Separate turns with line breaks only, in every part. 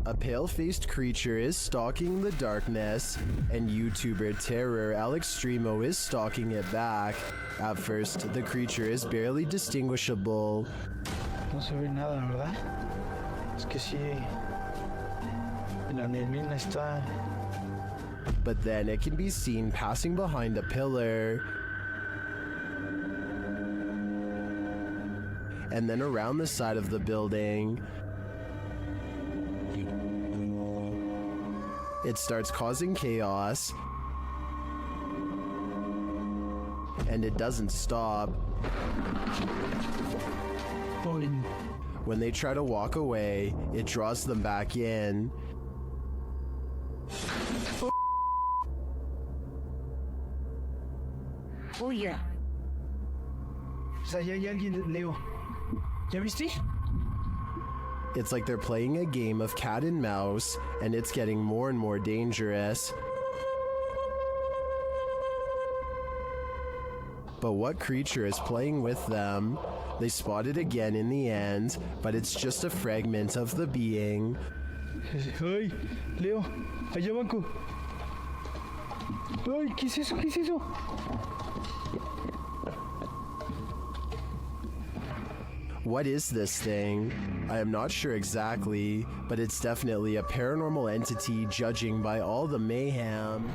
A pale-faced creature is stalking the darkness, and YouTuber Terror Alextremo is stalking it back. At first, the creature is barely distinguishable.
No se ve nada, ¿verdad? Es que sí, la neblina está.
But then it can be seen passing behind a pillar, and then around the side of the building. It starts causing chaos, and it doesn't stop. When they try to walk away, it draws them back in.
Oh yeah.
O sea, ya hay alguien, Leo. ¿Ya viste?
It's like they're playing a game of cat and mouse, and it's getting more and more dangerous. But what creature is playing with them? They spot it again in the end, but it's just a fragment of the being.
Ay, Leo, allá banco. Ay, ¿qué es eso? ¿Qué es eso?
What is this thing? I am not sure exactly, but it's definitely a paranormal entity judging by all the mayhem.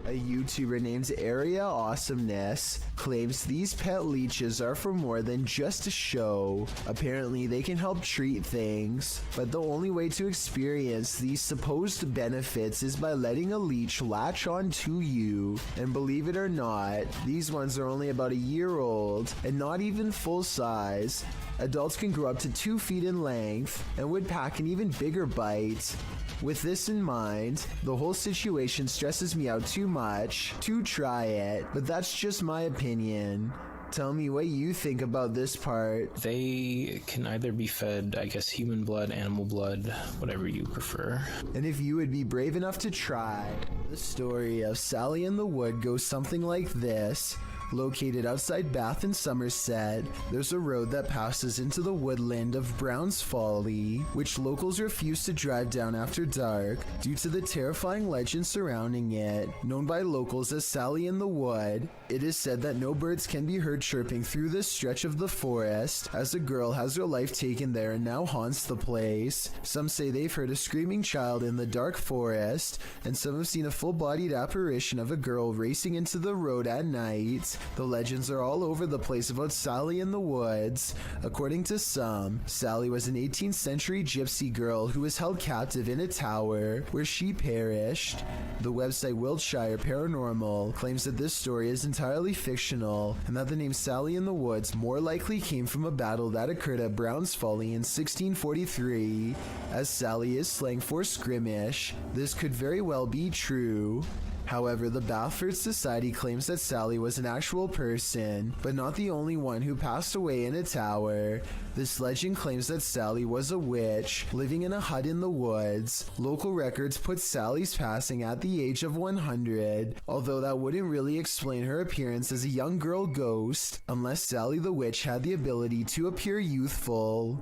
A YouTuber named Area Awesomeness claims these pet leeches are for more than just a show. Apparently they can help treat things, but the only way to experience these supposed benefits is by letting a leech latch onto you. And believe it or not, these ones are only about a year old and not even full size. Adults can grow up to 2 feet in length and would pack an even bigger bite. With this in mind, the whole situation stresses me out too much to try it, but that's just my opinion. Tell me what you think about this part.
They can either be fed, I guess, human blood, animal blood, whatever you prefer.
And if you would be brave enough to try, the story of Sally in the Wood goes something like this. Located outside Bath in Somerset, there's a road that passes into the woodland of Brown's Folly, which locals refuse to drive down after dark due to the terrifying legend surrounding it. Known by locals as Sally in the Wood, it is said that no birds can be heard chirping through this stretch of the forest, as a girl has her life taken there and now haunts the place. Some say they've heard a screaming child in the dark forest, and some have seen a full-bodied apparition of a girl racing into the road at night. The legends are all over the place about Sally in the Woods. According to some, Sally was an 18th century gypsy girl who was held captive in a tower where she perished. The website Wiltshire Paranormal claims that this story is entirely fictional and that the name Sally in the Woods more likely came from a battle that occurred at Brown's Folly in 1643. As Sally is slang for skirmish, this could very well be true. However, the Bathford Society claims that Sally was an actual person, but not the only one who passed away in a tower. This legend claims that Sally was a witch living in a hut in the woods. Local records put Sally's passing at the age of 100, although that wouldn't really explain her appearance as a young girl ghost, unless Sally the witch had the ability to appear youthful.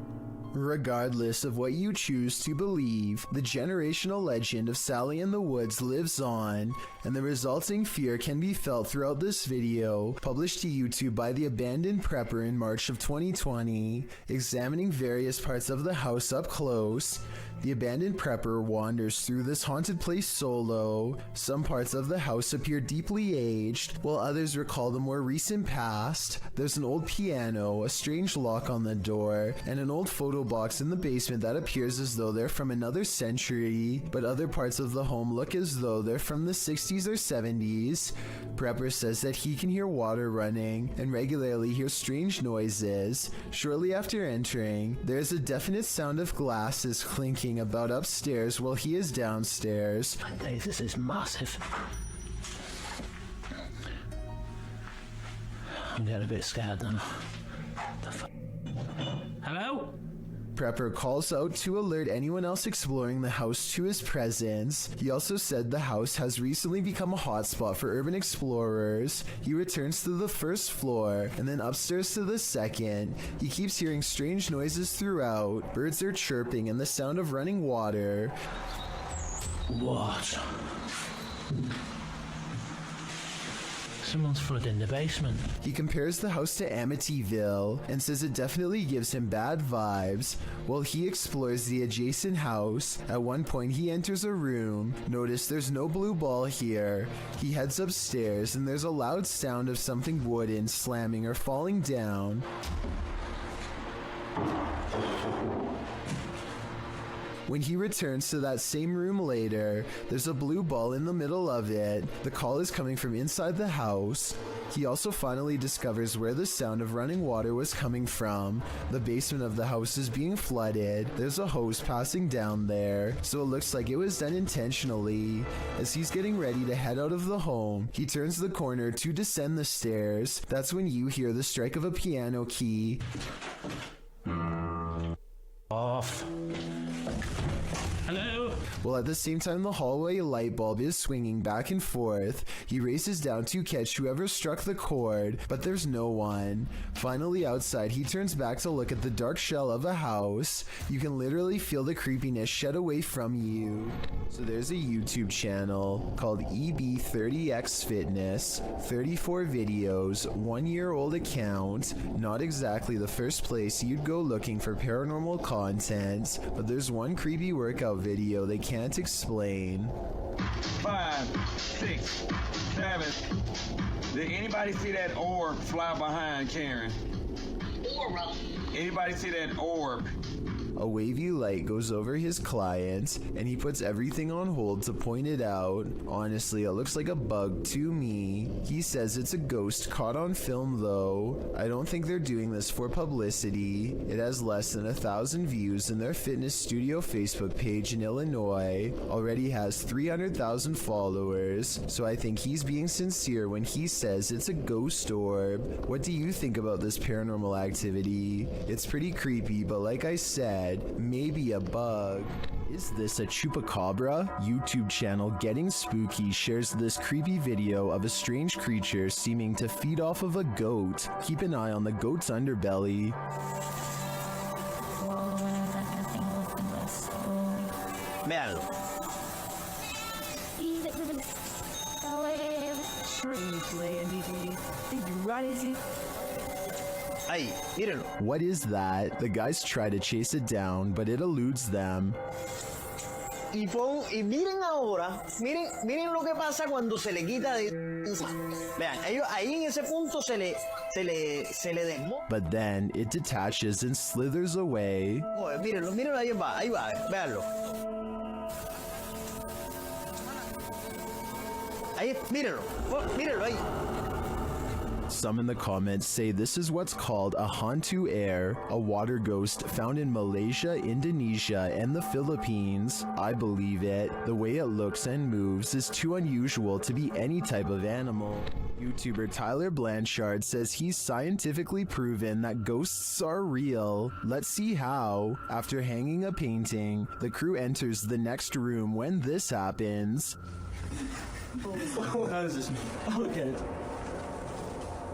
Regardless of what you choose to believe, the generational legend of Sally in the Woods lives on, and the resulting fear can be felt throughout this video, published to YouTube by the Abandoned Prepper in March of 2020. Examining various parts of the house up close, the Abandoned Prepper wanders through this haunted place solo. Some parts of the house appear deeply aged, while others recall the more recent past. There's an old piano, a strange lock on the door, and an old photo box in the basement that appears as though they're from another century, but other parts of the home look as though they're from the 60s or 70s. Prepper says that he can hear water running and regularly hears strange noises. Shortly after entering, there's a definite sound of glasses clinking about upstairs while he is downstairs.
Hey, this is massive. I'm getting a bit scared now. Hello?
prepper calls out to alert anyone else exploring the house to his presence. He also said the house has recently become a hotspot for urban explorers. He returns to the first floor and then upstairs to the second. He keeps hearing strange noises throughout. Birds are chirping and the sound of running water.
What? Someone's flooding the basement.
He compares the house to Amityville and says it definitely gives him bad vibes. While he explores the adjacent house, at one point he enters a room. Notice there's no blue ball here. He heads upstairs and there's a loud sound of something wooden slamming or falling down. When he returns to that same room later, there's a blue ball in the middle of it. The call is coming from inside the house. He also finally discovers where the sound of running water was coming from. The basement of the house is being flooded. There's a hose passing down there, so it looks like it was done intentionally. As he's getting ready to head out of the home, he turns the corner to descend the stairs. That's when you hear the strike of a piano key.
Off. Hello?
Well, at the same time, the hallway light bulb is swinging back and forth. He races down to catch whoever struck the cord, but there's no one. Finally, outside, he turns back to look at the dark shell of a house. You can literally feel the creepiness shed away from you. So there's a YouTube channel called EB30X Fitness, 34 videos, 1-year-old account. Not exactly the first place you'd go looking for paranormal content, but there's one creepy workout video they can't explain.
5, 6, 7. Did anybody see that orb fly behind Karen?
Aura.
Anybody see that orb?
A wavy light goes over his client, and he puts everything on hold to point it out. Honestly, it looks like a bug to me. He says it's a ghost caught on film though. I don't think they're doing this for publicity. It has less than 1,000 views, and their fitness studio Facebook page in Illinois already has 300,000 followers, so I think he's being sincere when he says it's a ghost orb. What do you think about this paranormal activity? It's pretty creepy, but like I said, maybe a bug. Is this a chupacabra? YouTube channel Getting Spooky shares this creepy video of a strange creature seeming to feed off of a goat. Keep an eye on the goat's underbelly.
Véanlo. Ahí, mírenlo.
What is that? The guys try to chase it down, but it eludes them.
Y miren ahora, miren lo que pasa cuando se le quita de... Vean, ellos ahí en ese punto se le desmonta.
But then it detaches and slithers away.
Mírenlo, ahí va, véanlo. Ahí, mírenlo ahí.
Some in the comments say this is what's called a hantu air, a water ghost found in Malaysia, Indonesia, and the Philippines. I believe it. The way it looks and moves is too unusual to be any type of animal. YouTuber Tyler Blanchard says he's scientifically proven that ghosts are real. Let's see how. After hanging a painting, the crew enters the next room when this happens.
How does this? Okay.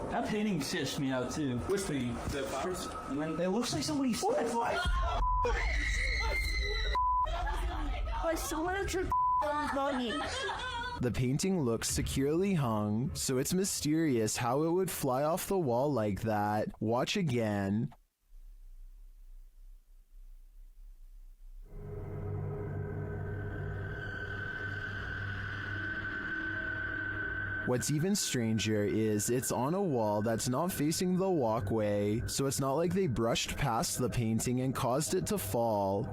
That painting shits me out too.
Which thing? The flowers?
And then it looks like somebody stepped like.
The painting looks securely hung, so it's mysterious how it would fly off the wall like that. Watch again. What's even stranger is it's on a wall that's not facing the walkway, so it's not like they brushed past the painting and caused it to fall.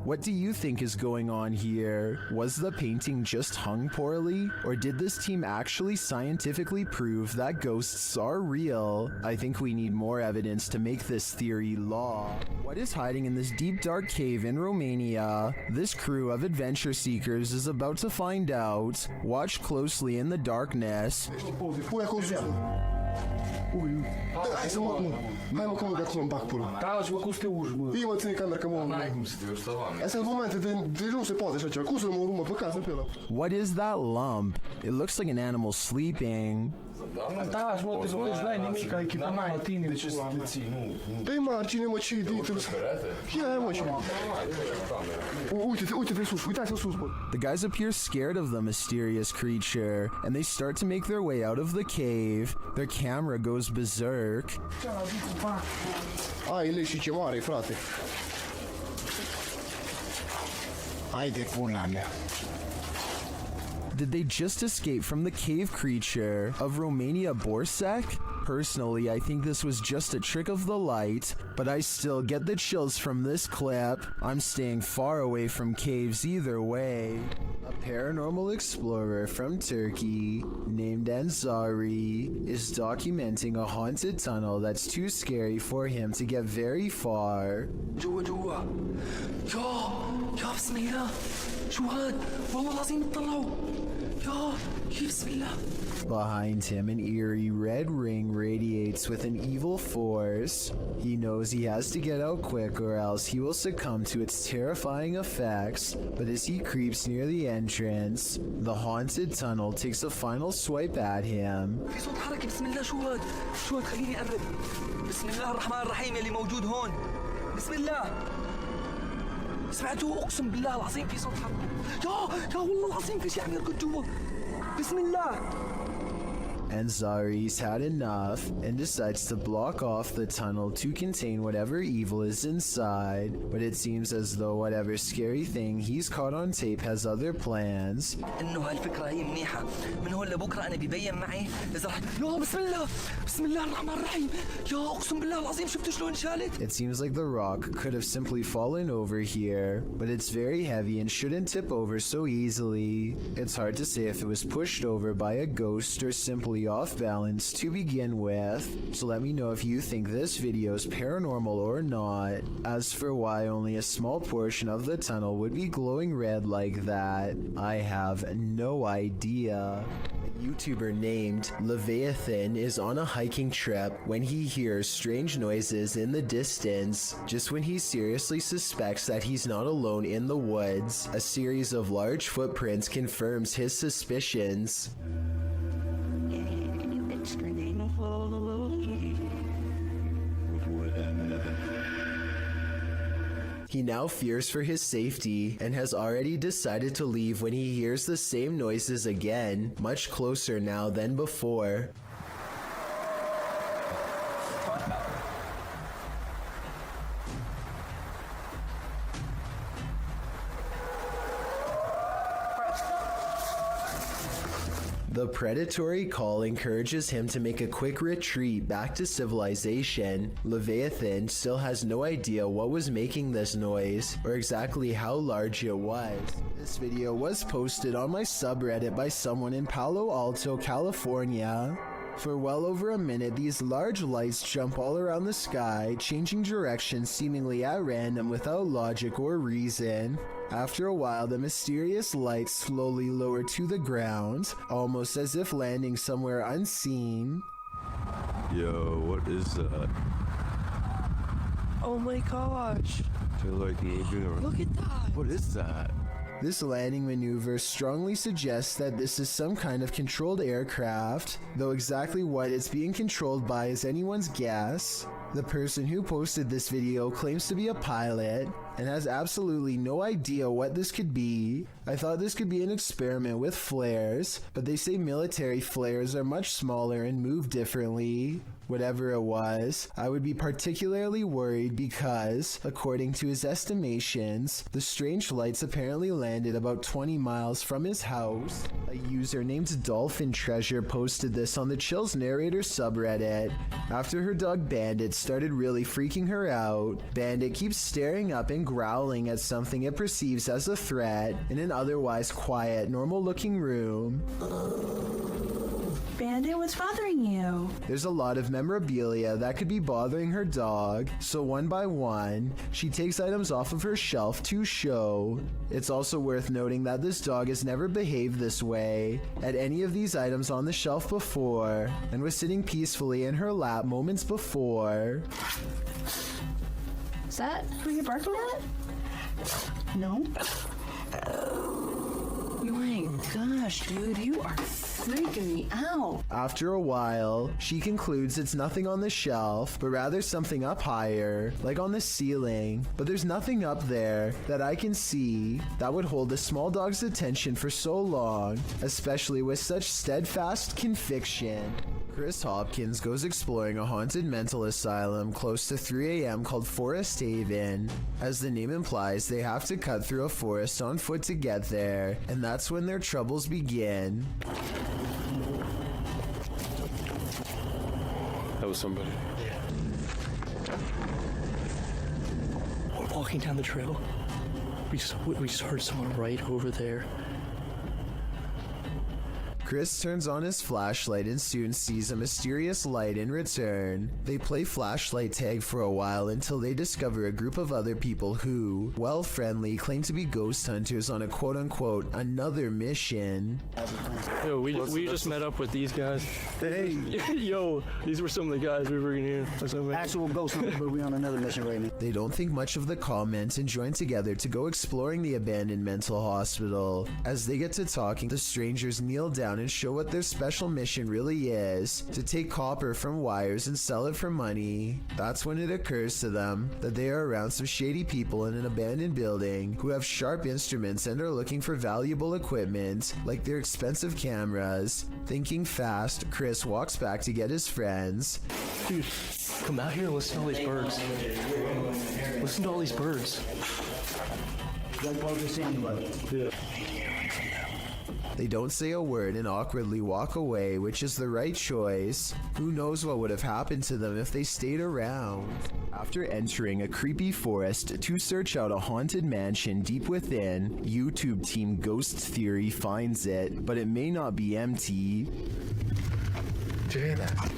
What do you think is going on here? Was the painting just hung poorly? Or did this team actually scientifically prove that ghosts are real? I think we need more evidence to make this theory law. What is hiding in this deep dark cave in Romania? This crew of adventure seekers is about to find out. Watch closely in the darkness.
Ui. Hai să mă... Hai mă, cum dacă mă-mi bag pula.
Da, și mă, cum să te urci, mă?
Fii mă, ține camera că mă...
N-ai cum să te urci, da,
Astea sunt momente de nu se poate așa ceva. Cum să mă urmă pe casă pe ăla?
What is that lump? It looks like an animal sleeping.
Da, și mă, te lovești, n-ai nimic, ai echipament la tine, de ce să te ții?
Pe margine, mă, ce-i de... Ia, mă, ce... Uite-te sus, uitați-te sus, bă.
The guys appear scared of the mysterious creature, and they start to make their way out of the cave. Their camera goes berserk.
Ai leși ce mare, frate. Hai de pula mea.
Did they just escape from the cave creature of Romania Borsec? Personally, I think this was just a trick of the light, but I still get the chills from this clip. I'm staying far away from caves either way. A paranormal explorer from Turkey named Ansari is documenting a haunted tunnel that's too scary for him to get very far.
جوا يا بسم الله شو هاد والله العظيم اطلعوا يا بسم الله.
Behind him, an eerie red ring radiates with an evil force. He knows he has to get out quick or else he will succumb to its terrifying effects, but as he creeps near the entrance, the haunted tunnel takes a final swipe at him.
في صوت حركة بسم الله شو هاد خليني أقرب بسم الله الرحمن الرحيم اللي موجود هون بسم الله سمعتوا أقسم بالله العظيم في صوت حركة يا والله العظيم في شيء عم يركض جوا بسم الله.
Ansari's had enough and decides to block off the tunnel to contain whatever evil is inside, but it seems as though whatever scary thing he's caught on tape has other plans.
إنه هالفكرة هي منيحة من هون لبكرة أنا بيبين معي إذا رح يا بسم الله الرحمن الرحيم يا أقسم بالله العظيم شفتوا شلون شالت.
It seems like the rock could have simply fallen over here, but it's very heavy and shouldn't tip over so easily. It's hard to say if it was pushed over by a ghost or simply off balance to begin with, so let me know if you think this video is paranormal or not. As for why only a small portion of the tunnel would be glowing red like that, I have no idea. A YouTuber named Leviathan is on a hiking trip when he hears strange noises in the distance. Just when he seriously suspects that he's not alone in the woods, a series of large footprints confirms his suspicions. He now fears for his safety and has already decided to leave when he hears the same noises again, much closer now than before. The predatory call encourages him to make a quick retreat back to civilization. Leviathan still has no idea what was making this noise or exactly how large it was. This video was posted on my subreddit by someone in Palo Alto, California. For well over a minute, these large lights jump all around the sky, changing direction seemingly at random without logic or reason. After a while, the mysterious lights slowly lower to the ground, almost as if landing somewhere unseen.
Yo, what is that?
Oh my gosh.
Feel like moving around.
Look at that.
What is that?
This landing maneuver strongly suggests that this is some kind of controlled aircraft, though exactly what it's being controlled by is anyone's guess. The person who posted this video claims to be a pilot and has absolutely no idea what this could be. I thought this could be an experiment with flares, but they say military flares are much smaller and move differently. Whatever it was, I would be particularly worried because, according to his estimations, the strange lights apparently landed about 20 miles from his house. A user named Dolphin Treasure posted this on the Chills Narrator subreddit. After her dog Bandit started really freaking her out, Bandit keeps staring up and growling at something it perceives as a threat in an otherwise quiet, normal-looking room.
Bandit, what's bothering you?
There's a lot of memorabilia that could be bothering her dog, so one by one, she takes items off of her shelf to show. It's also worth noting that this dog has never behaved this way at any of these items on the shelf before, and was sitting peacefully in her lap moments before.
Is that who you're barking at? No. Oh my gosh, dude, you are freaking me out.
After a while, she concludes it's nothing on the shelf, but rather something up higher, like on the ceiling. But there's nothing up there that I can see that would hold a small dog's attention for so long, especially with such steadfast conviction. Chris Hopkins goes exploring a haunted mental asylum close to 3 a.m. called Forest Haven. As the name implies, they have to cut through a forest on foot to get there, and that's when their troubles begin.
That was somebody.
We're walking down the trail. We just heard someone right over there.
Chris turns on his flashlight and soon sees a mysterious light in return. They play flashlight tag for a while until they discover a group of other people who, while friendly, claim to be ghost hunters on a quote-unquote another mission.
Yo, we just met up with these guys.
Hey.
Yo, these were some of the guys we were in here.
Actual ghost hunter, but we on another mission right now.
They don't think much of the comment and join together to go exploring the abandoned mental hospital. As they get to talking, the strangers kneel down and show what their special mission really is: to take copper from wires and sell it for money. That's when it occurs to them that they are around some shady people in an abandoned building who have sharp instruments and are looking for valuable equipment, like their expensive cameras. Thinking fast, Chris walks back to get his friends.
Dude, come out here and listen to all these birds. Listen to all these birds.
Yeah.
They don't say a word and awkwardly walk away, which is the right choice. Who knows what would have happened to them if they stayed around? After entering a creepy forest to search out a haunted mansion deep within, YouTube team Ghost Theory finds it, but it may not be empty.
Did you hear that?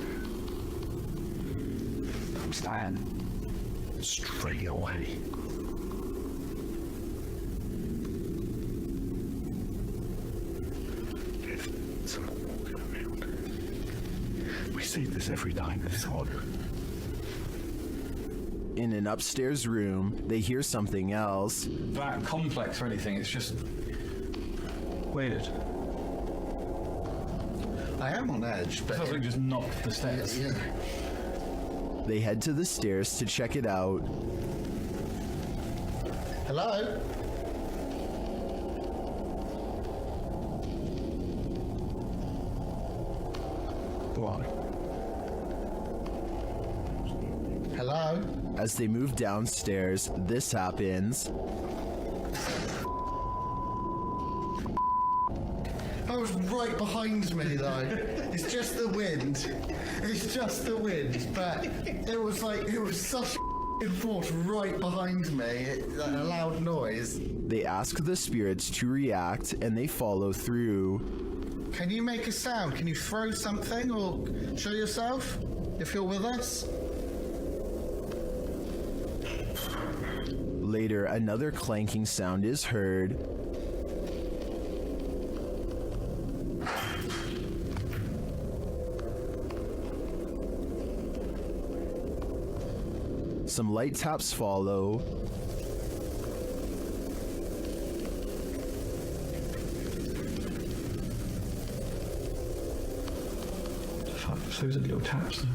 I'm staying straight away. We see this every time. It's odd.
In an upstairs room, they hear something else.
That complex or anything, it's just weird.
I am on edge, but...
It feels like just knocked the stairs.
Yeah.
They head to the stairs to check it out.
Hello?
What?
Hello?
As they move downstairs, this happens.
That was right behind me, though. It's just the wind. It's just the wind, but it was such a force right behind me, like a loud noise.
They ask the spirits to react, and they follow through.
Can you make a sound? Can you throw something or show yourself if you're with us?
Later, another clanking sound is heard. Some light taps follow.
Those are little taps.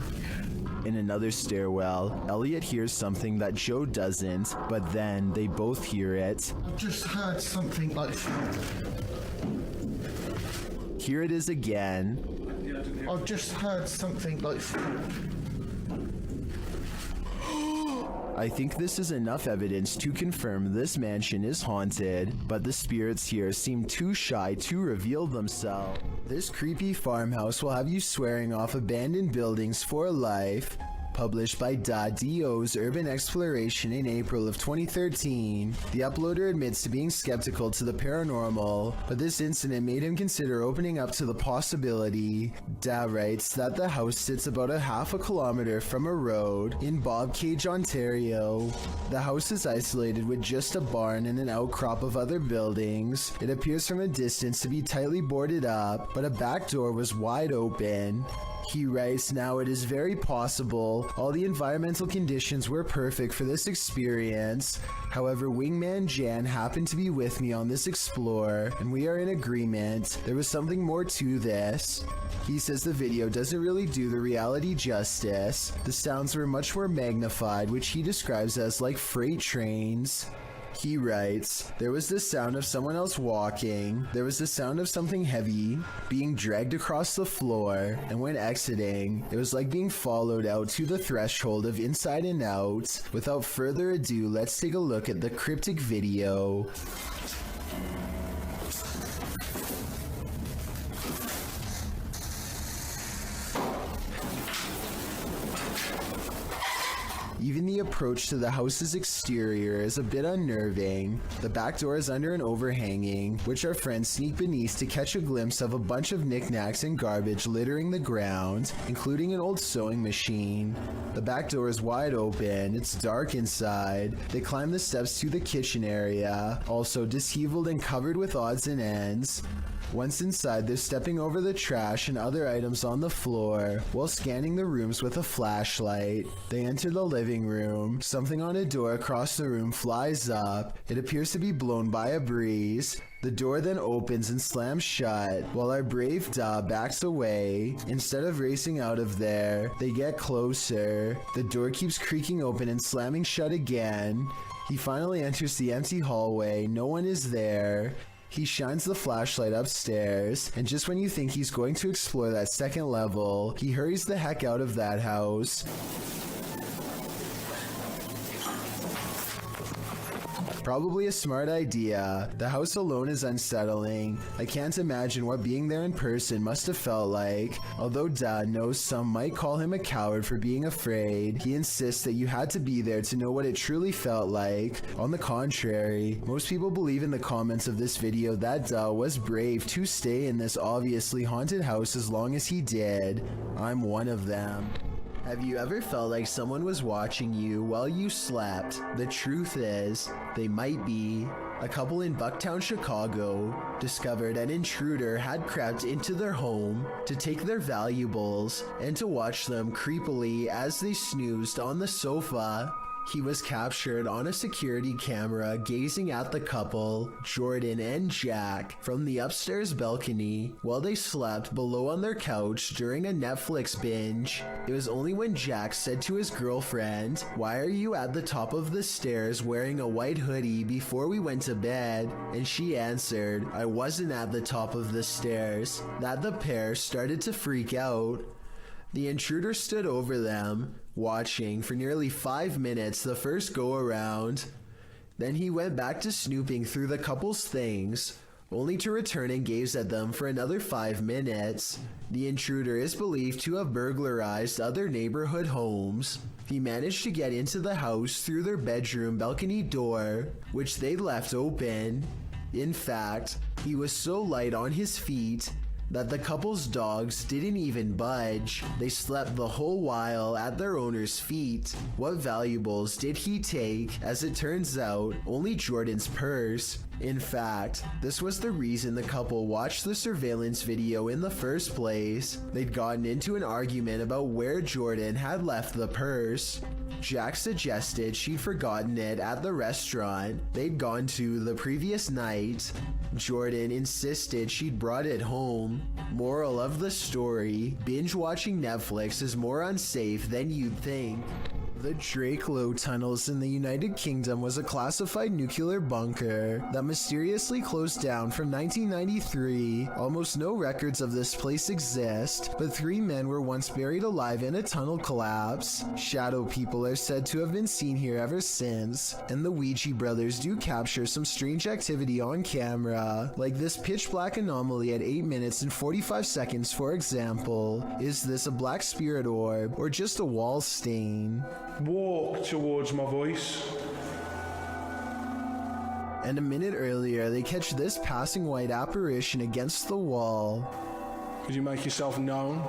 In another stairwell, Elliot hears something that Joe doesn't, but then they both hear it.
I've just heard something like...
Here it is again.
I've just heard something like...
I think this is enough evidence to confirm this mansion is haunted, but the spirits here seem too shy to reveal themselves. This creepy farmhouse will have you swearing off abandoned buildings for life. published by .do's Urban Exploration in April of 2013. The uploader admits to being skeptical to the paranormal, but this incident made him consider opening up to the possibility. Da writes that the house sits about a half a kilometer from a road in Bobcage, Ontario. The house is isolated with just a barn and an outcrop of other buildings. It appears from a distance to be tightly boarded up, but a back door was wide open. He writes, now it is very possible all the environmental conditions were perfect for this experience. However, Wingman Jan happened to be with me on this explore, and we are in agreement. There was something more to this. He says the video doesn't really do the reality justice. The sounds were much more magnified, which he describes as like freight trains. He writes, there was the sound of someone else walking, there was the sound of something heavy being dragged across the floor, and when exiting, it was like being followed out to the threshold of Inside and Out. Without further ado, let's take a look at the cryptic video. Even the approach to the house's exterior is a bit unnerving. The back door is under an overhanging, which our friends sneak beneath to catch a glimpse of a bunch of knickknacks and garbage littering the ground, including an old sewing machine. The back door is wide open, it's dark inside. They climb the steps to the kitchen area, also disheveled and covered with odds and ends. Once inside, they're stepping over the trash and other items on the floor while scanning the rooms with a flashlight. They enter the living room. Something on a door across the room flies up. It appears to be blown by a breeze. The door then opens and slams shut, while our brave Da backs away. Instead of racing out of there, they get closer. The door keeps creaking open and slamming shut again. He finally enters the empty hallway. No one is there. He shines the flashlight upstairs, and just when you think he's going to explore that second level, he hurries the heck out of that house. Probably a smart idea. The house alone is unsettling. I can't imagine what being there in person must have felt like. Although Dad knows some might call him a coward for being afraid, he insists that you had to be there to know what it truly felt like. On the contrary, most people believe in the comments of this video that Da was brave to stay in this obviously haunted house as long as he did. I'm one of them. Have you ever felt like someone was watching you while you slept? The truth is, they might be. A couple in Bucktown, Chicago, discovered an intruder had crept into their home to take their valuables and to watch them creepily as they snoozed on the sofa. He was captured on a security camera gazing at the couple, Jordan and Jack, from the upstairs balcony while they slept below on their couch during a Netflix binge. It was only when Jack said to his girlfriend, "Why are you at the top of the stairs wearing a white hoodie before we went to bed?" and she answered, "I wasn't at the top of the stairs," that the pair started to freak out. The intruder stood over them, watching for nearly 5 minutes the first go-around. Then he went back to snooping through the couple's things, only to return and gaze at them for another 5 minutes. The intruder is believed to have burglarized other neighborhood homes. He managed to get into the house through their bedroom balcony door, which they left open. In fact, he was so light on his feet that the couple's dogs didn't even budge. They slept the whole while at their owner's feet. What valuables did he take? As it turns out, only Jordan's purse. In fact, this was the reason the couple watched the surveillance video in the first place. They'd gotten into an argument about where Jordan had left the purse. Jack suggested she'd forgotten it at the restaurant they'd gone to the previous night. Jordan insisted she'd brought it home. Moral of the story, binge watching Netflix is more unsafe than you'd think. The Drakelow tunnels in the United Kingdom was a classified nuclear bunker that mysteriously closed down from 1993. Almost no records of this place exist, but 3 men were once buried alive in a tunnel collapse. Shadow people are said to have been seen here ever since, and the Ouija brothers do capture some strange activity on camera, like this pitch black anomaly at 8 minutes and 45 seconds, for example. Is this a black spirit orb or just a wall stain?
Walk towards my voice.
And a minute earlier, they catch this passing white apparition against the wall.
Could you make yourself known?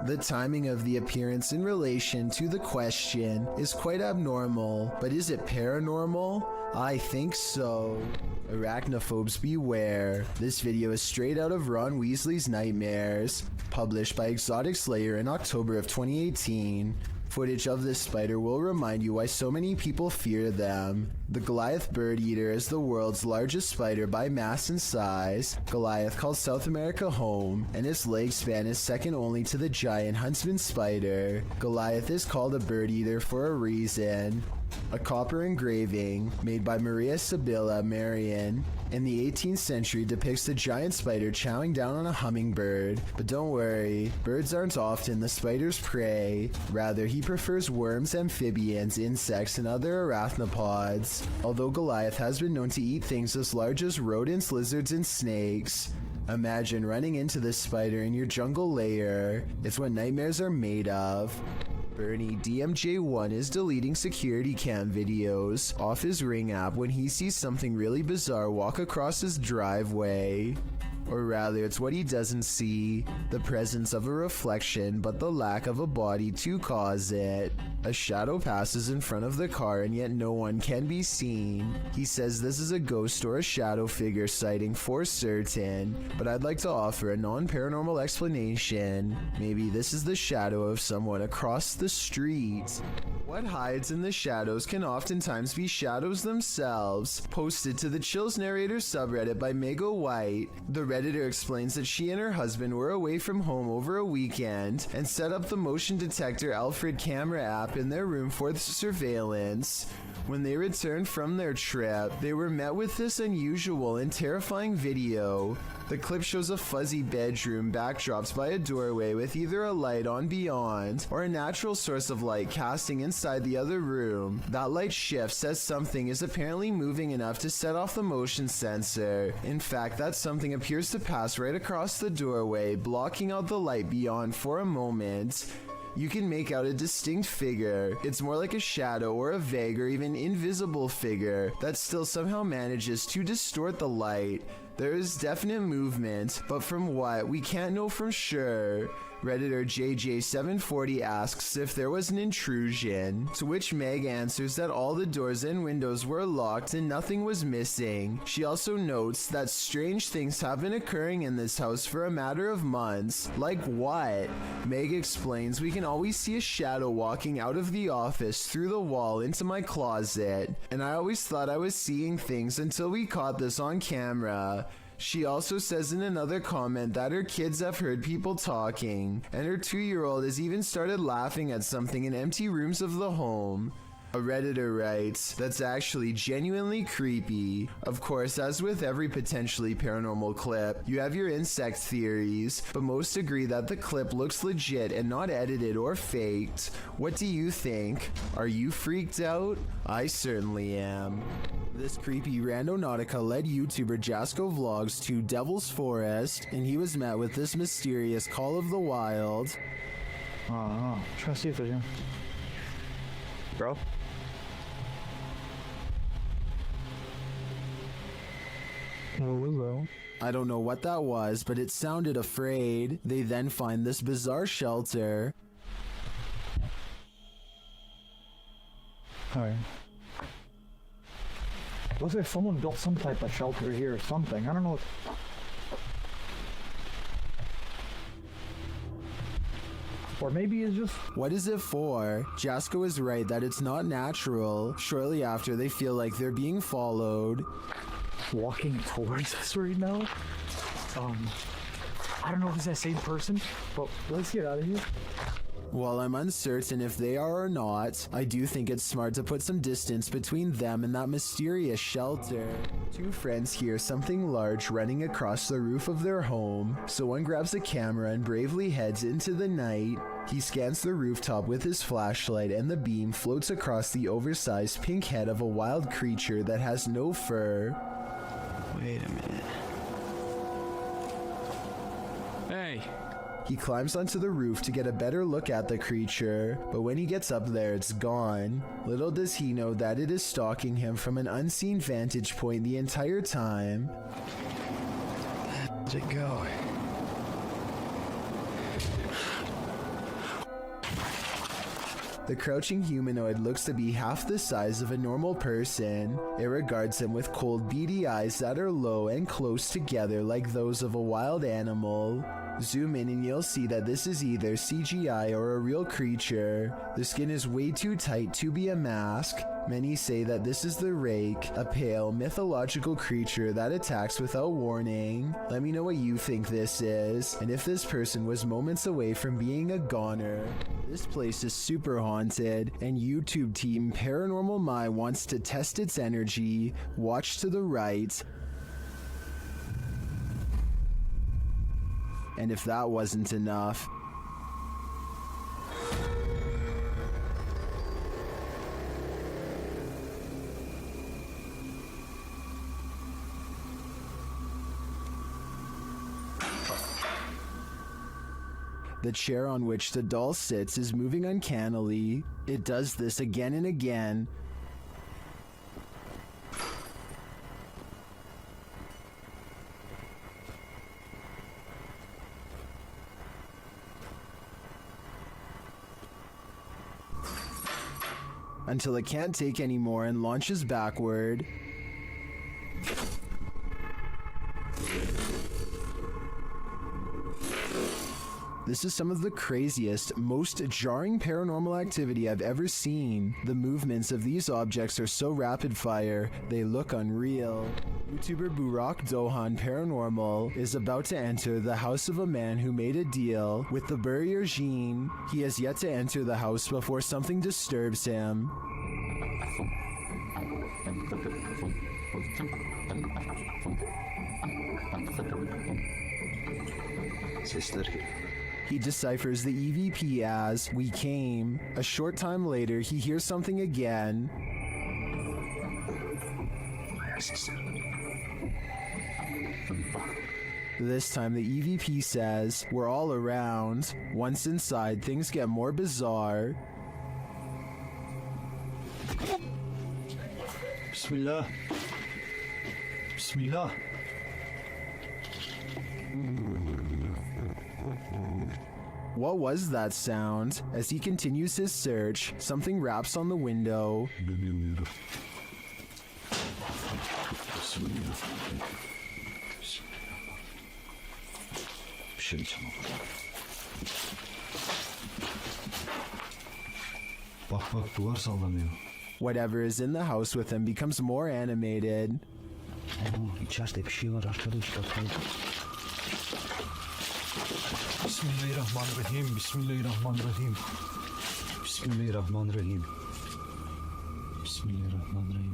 The timing of the appearance in relation to the question is quite abnormal, but is it paranormal? I think so. Arachnophobes beware. This video is straight out of Ron Weasley's Nightmares, published by Exotic Slayer in October of 2018. Footage of this spider will remind you why so many people fear them. The Goliath bird eater is the world's largest spider by mass and size. Goliath calls South America home, and its leg span is second only to the giant huntsman spider. Goliath is called a bird eater for a reason. A copper engraving made by Maria Sibylla Marian in the 18th century depicts the giant spider chowing down on a hummingbird. But don't worry, birds aren't often the spider's prey. Rather, he prefers worms, amphibians, insects, and other arachnopods. Although Goliath has been known to eat things as large as rodents, lizards, and snakes. Imagine running into this spider in your jungle lair. It's what nightmares are made of. Bernie DMJ1 is deleting security cam videos off his Ring app when he sees something really bizarre walk across his driveway. Or rather, it's what he doesn't see, the presence of a reflection but the lack of a body to cause it. A shadow passes in front of the car and yet no one can be seen. He says this is a ghost or a shadow figure sighting for certain, but I'd like to offer a non-paranormal explanation. Maybe this is the shadow of someone across the street. What hides in the shadows can oftentimes be shadows themselves. Posted to the Chills Narrator subreddit by Mega White, the Redditor explains that she and her husband were away from home over a weekend and set up the motion detector Alfred camera app in their room for the surveillance. When they returned from their trip, they were met with this unusual and terrifying video. The clip shows a fuzzy bedroom backdropped by a doorway with either a light on beyond or a natural source of light casting inside the other room. That light shifts as something is apparently moving enough to set off the motion sensor. In fact, that something appears to pass right across the doorway, blocking out the light beyond for a moment. You can make out a distinct figure. It's more like a shadow or a vague or even invisible figure that still somehow manages to distort the light. There is definite movement, but from what, we can't know for sure. Redditor JJ740 asks if there was an intrusion, to which Meg answers that all the doors and windows were locked and nothing was missing. She also notes that strange things have been occurring in this house for a matter of months. Like what? Meg explains we can always see a shadow walking out of the office through the wall into my closet, and I always thought I was seeing things until we caught this on camera. She also says in another comment that her kids have heard people talking, and her 2-year-old has even started laughing at something in empty rooms of the home. A Redditor writes, that's actually genuinely creepy. Of course, as with every potentially paranormal clip, you have your insect theories, but most agree that the clip looks legit and not edited or faked. What do you think? Are you freaked out? I certainly am. This creepy Randonautica led YouTuber Jasko Vlogs to Devil's Forest, and he was met with this mysterious call of the wild.
I'm trying to see if there's bro. What was that?
I don't know what that was, but it sounded afraid. They then find this bizarre shelter.
Alright. Looks like someone built some type of shelter here or something. I don't know. Or maybe it's just...
What is it for? Jasko is right that it's not natural. Shortly after, they feel like they're being followed.
Walking towards us right now. I don't know if it's that same person, but let's get out of here.
While I'm uncertain if they are or not, I do think it's smart to put some distance between them and that mysterious shelter. Two friends hear something large running across the roof of their home, so one grabs a camera and bravely heads into the night. He scans the rooftop with his flashlight and the beam floats across the oversized pink head of a wild creature that has no fur.
Wait a minute. Hey.
He climbs onto the roof to get a better look at the creature, but when he gets up there, it's gone. Little does he know that it is stalking him from an unseen vantage point the entire time.
Where'd it go?
The crouching humanoid looks to be half the size of a normal person. It regards him with cold, beady eyes that are low and close together like those of a wild animal. Zoom in and you'll see that this is either CGI or a real creature. The skin is way too tight to be a mask. Many say that this is the Rake, a pale, mythological creature that attacks without warning. Let me know what you think this is, and if this person was moments away from being a goner. This place is super haunted, and YouTube team Paranormal My wants to test its energy. Watch to the right. And if that wasn't enough, the chair on which the doll sits is moving uncannily. It does this again and again. Until it can't take anymore and launches backward. This is some of the craziest, most jarring paranormal activity I've ever seen. The movements of these objects are so rapid fire, they look unreal. YouTuber Burak Dohan Paranormal is about to enter the house of a man who made a deal with the Burrier Jean. He has yet to enter the house before something disturbs him. He deciphers the EVP as "we came." A short time later, he hears something again. This time the EVP says, "we're all around." Once inside, things get more bizarre.
Bismillah. Bismillah.
What was that sound? As he continues his search, something raps on the window. Whatever is in the house with him becomes more animated.
Bismillahirrahmanirrahim. Bismillahirrahmanirrahim. Bismillahirrahmanirrahim. Bismillahirrahmanirrahim.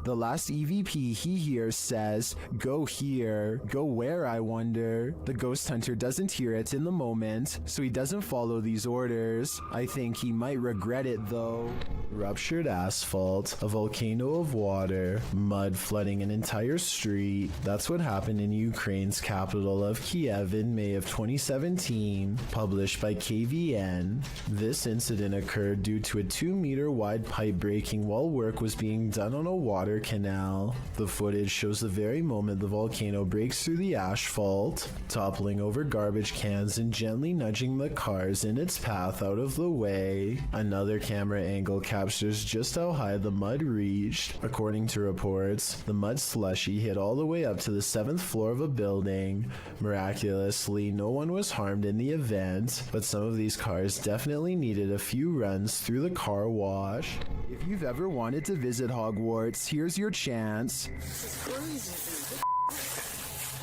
The last EVP he hears says, "Go here." Go where, I wonder? The ghost hunter doesn't hear it in the moment, so he doesn't follow these orders. I think he might regret it though. Ruptured asphalt, a volcano of water, mud flooding an entire street. That's what happened in Ukraine's capital of Kiev in May of 2017, published by KVN. This incident occurred due to a 2-meter wide pipe breaking while work was being done on a water canal. The footage shows the very moment the volcano breaks through the asphalt, toppling over garbage cans and gently nudging the cars in its path out of the way. Another camera angle captures just how high the mud reached. According to reports, the mud slushy hit all the way up to the 7th floor of a building. Miraculously, no one was harmed in the event, but some of these cars definitely needed a few runs through the car wash. If you've ever wanted to visit Hogwarts, here's your chance.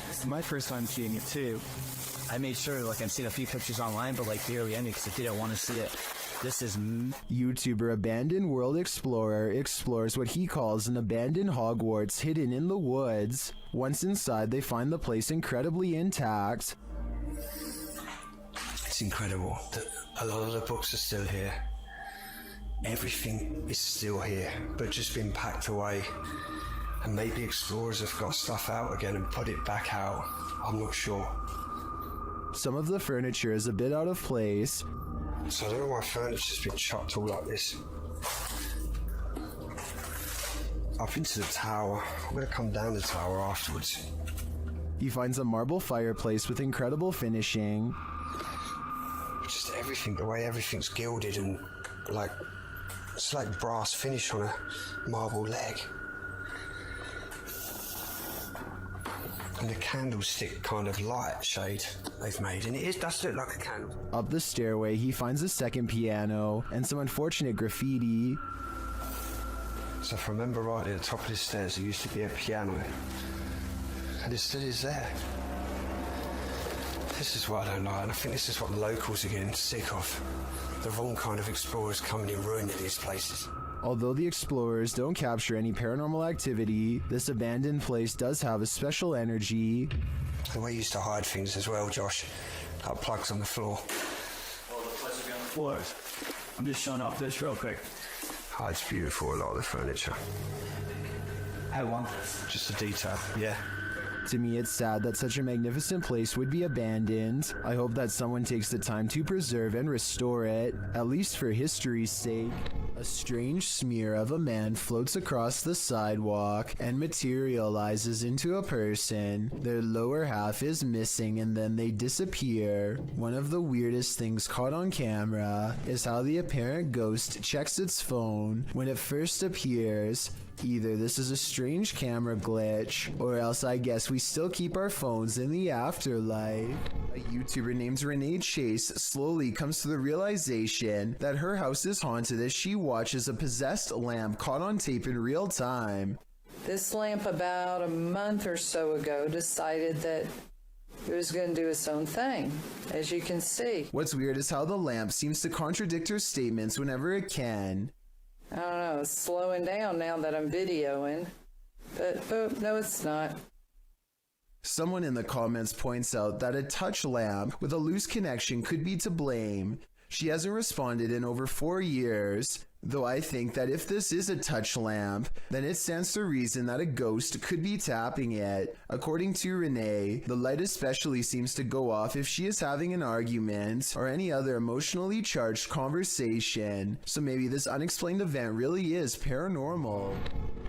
It's my first time seeing it too.
I made sure, like, I've seen a few pictures online, but like barely any because I didn't want to see it. This is
YouTuber Abandoned World Explorer explores what he calls an abandoned Hogwarts hidden in the woods. Once inside, they find the place incredibly intact.
It's incredible that a lot of the books are still here. Everything is still here, but just been packed away. And maybe explorers have got stuff out again and put it back out. I'm not sure.
Some of the furniture is a bit out of place.
So I don't know why furniture's been chopped all like this. Up into the tower. I'm going to come down the tower afterwards.
He finds a marble fireplace with incredible finishing.
Just everything, the way everything's gilded and like, it's like brass finish on a marble leg. And the candlestick kind of light shade they've made, and it does look like a candle.
Up the stairway, he finds a second piano and some unfortunate graffiti.
So if I remember rightly, at the top of the stairs there used to be a piano, and it still is there. This is what I don't like, and I think this is what the locals are getting sick of. The wrong kind of explorers coming and ruining these places.
Although the explorers don't capture any paranormal activity, this abandoned place does have a special energy.
The way you used to hide things as well, Josh. Like plugs on the floor.
Well, the plugs are on the floors. I'm just showing off this real quick.
Oh, it's beautiful, a lot of the furniture.
How long?
Just a detail, yeah.
To me, it's sad that such a magnificent place would be abandoned. I hope that someone takes the time to preserve and restore it, at least for history's sake. A strange smear of a man floats across the sidewalk and materializes into a person. Their lower half is missing and then they disappear. One of the weirdest things caught on camera is how the apparent ghost checks its phone when it first appears. Either this is a strange camera glitch, or else I guess we still keep our phones in the afterlife. A YouTuber named Renee Chase slowly comes to the realization that her house is haunted as she watches a possessed lamp caught on tape in real time.
This lamp about a month or so ago decided that it was going to do its own thing, as you can see.
What's weird is how the lamp seems to contradict her statements whenever it can.
I don't know, it's slowing down now that I'm videoing. But, oh, no, it's not.
Someone in the comments points out that a touch lamp with a loose connection could be to blame. She hasn't responded in over 4 years. Though I think that if this is a touch lamp, then it stands to reason that a ghost could be tapping it. According to Renee, the light especially seems to go off if she is having an argument or any other emotionally charged conversation. So maybe this unexplained event really is paranormal.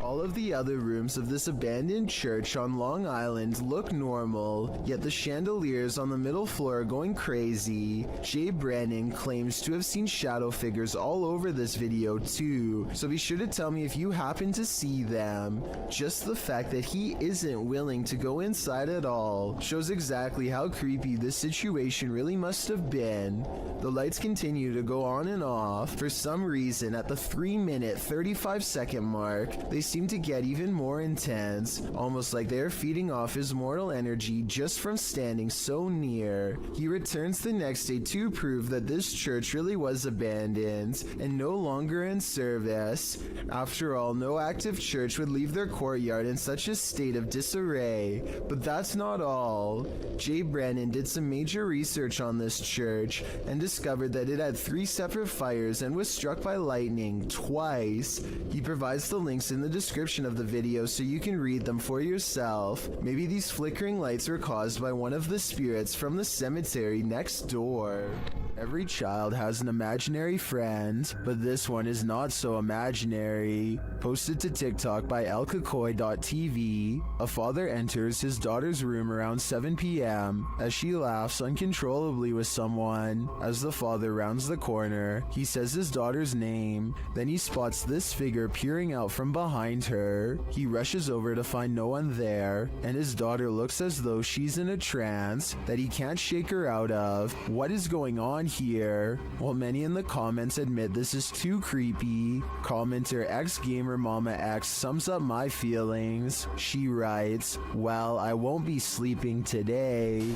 All of the other rooms of this abandoned church on Long Island look normal, yet the chandeliers on the middle floor are going crazy. Jay Brennan claims to have seen shadow figures all over this video too, so be sure to tell me if you happen to see them. Just the fact that he isn't willing to go inside at all shows exactly how creepy this situation really must have been. The lights continue to go on and off. For some reason, at the 3-minute 35-second mark, they seem to get even more intense, almost like they are feeding off his mortal energy just from standing so near. He returns the next day to prove that this church really was abandoned and no longer in service. After all, no active church would leave their courtyard in such a state of disarray. But that's not all. Jay Brennan did some major research on this church and discovered that it had 3 separate fires and was struck by lightning twice. He provides the links in the description of the video so you can read them for yourself. Maybe these flickering lights were caused by one of the spirits from the cemetery next door. Every child has an imaginary friend, but this one is not so imaginary. Posted to TikTok by elkakoy.tv, a father enters his daughter's room around 7 p.m. as she laughs uncontrollably with someone. As the father rounds the corner, he says his daughter's name. Then he spots this figure peering out from behind her. He rushes over to find no one there, and his daughter looks as though she's in a trance that he can't shake her out of. What is going on here? While many in the comments admit this is too creepy, commenter xgamermamax sums up my feelings. She writes, "Well, I won't be sleeping today."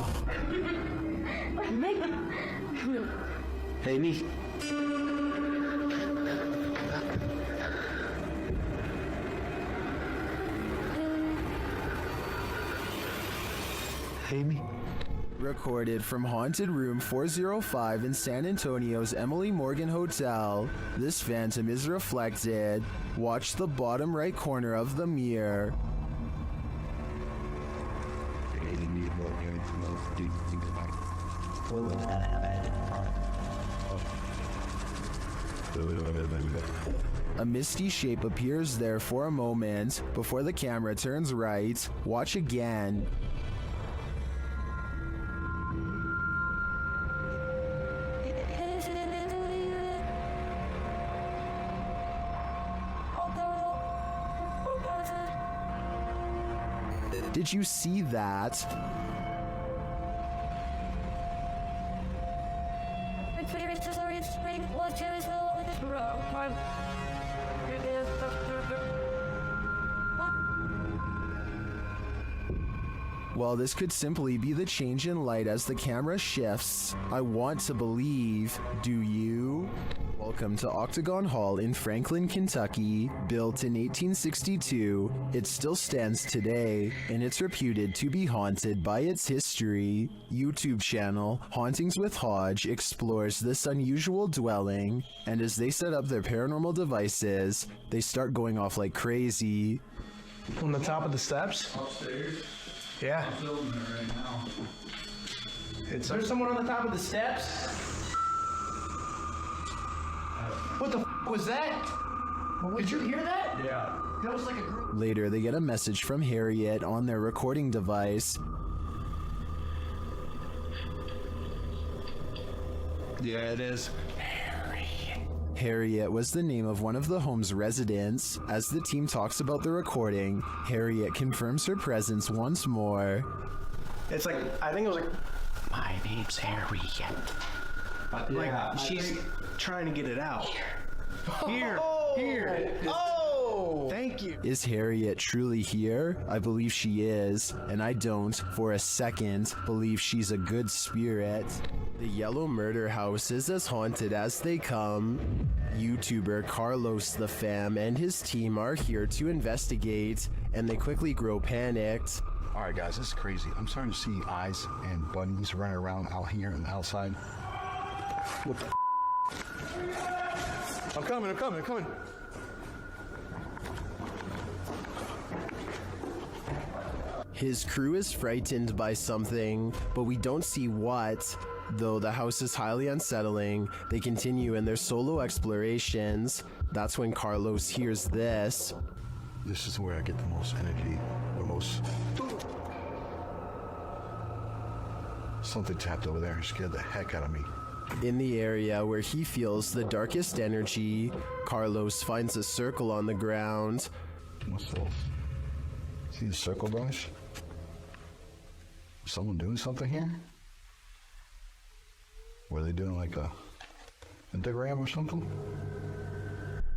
Amy. Amy.
Recorded from Haunted Room 405 in San Antonio's Emily Morgan Hotel, this phantom is reflected. Watch the bottom right corner of the mirror. A misty shape appears there for a moment before the camera turns right. Watch again. Did you see that? Well, this could simply be the change in light as the camera shifts. I want to believe. Do you? Welcome to Octagon Hall in Franklin, Kentucky. Built in 1862, it still stands today, and it's reputed to be haunted by its history. YouTube channel Hauntings with Hodge explores this unusual dwelling, and as they set up their paranormal devices, they start going off like crazy.
On the top of the steps?
Upstairs.
Yeah.
I'm filming it right now.
Is there someone on the top of the steps? What the was that? Did you hear that?
Yeah.
That was like a group.
Later, they get a message from Harriet on their recording device.
Yeah, it is.
Harriet was the name of one of the home's residents. As the team talks about the recording, Harriet confirms her presence once more.
It's like, I think it was like, my name's Harriet. Like, she's trying to get it out. Here. Oh! Thank you.
Is Harriet truly here? I believe she is, and I don't, for a second, believe she's a good spirit. The yellow murder house is as haunted as they come. YouTuber Carlos the Fam and his team are here to investigate, and they quickly grow panicked.
Alright guys, this is crazy. I'm starting to see eyes and bunnies running around out here and outside. What the
I'm coming.
His crew is frightened by something, but we don't see what. Though the house is highly unsettling, they continue in their solo explorations. That's when Carlos hears this.
This is where I get the most energy, the most... Something tapped over there and scared the heck out of me.
In the area where he feels the darkest energy, Carlos finds a circle on the ground.
What's this? See the circle, guys? Someone doing something here? Were they doing like a pentagram or something?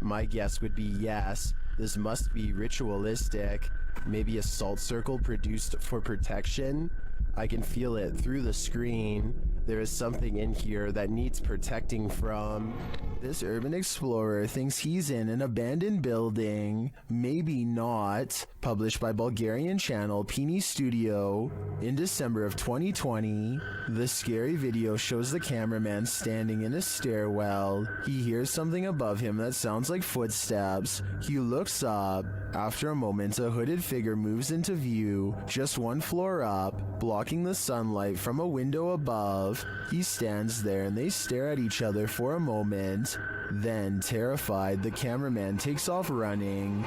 My guess would be yes. This must be ritualistic. Maybe a salt circle produced for protection. I can feel it through the screen. There is something in here that needs protecting from. This urban explorer thinks he's in an abandoned building. Maybe not. Published by Bulgarian channel Peony Studio. In December of 2020, the scary video shows the cameraman standing in a stairwell. He hears something above him that sounds like footsteps. He looks up. After a moment, a hooded figure moves into view, just one floor up, blocking the sunlight from a window above. He stands there and they stare at each other for a moment. Then, terrified, the cameraman takes off running.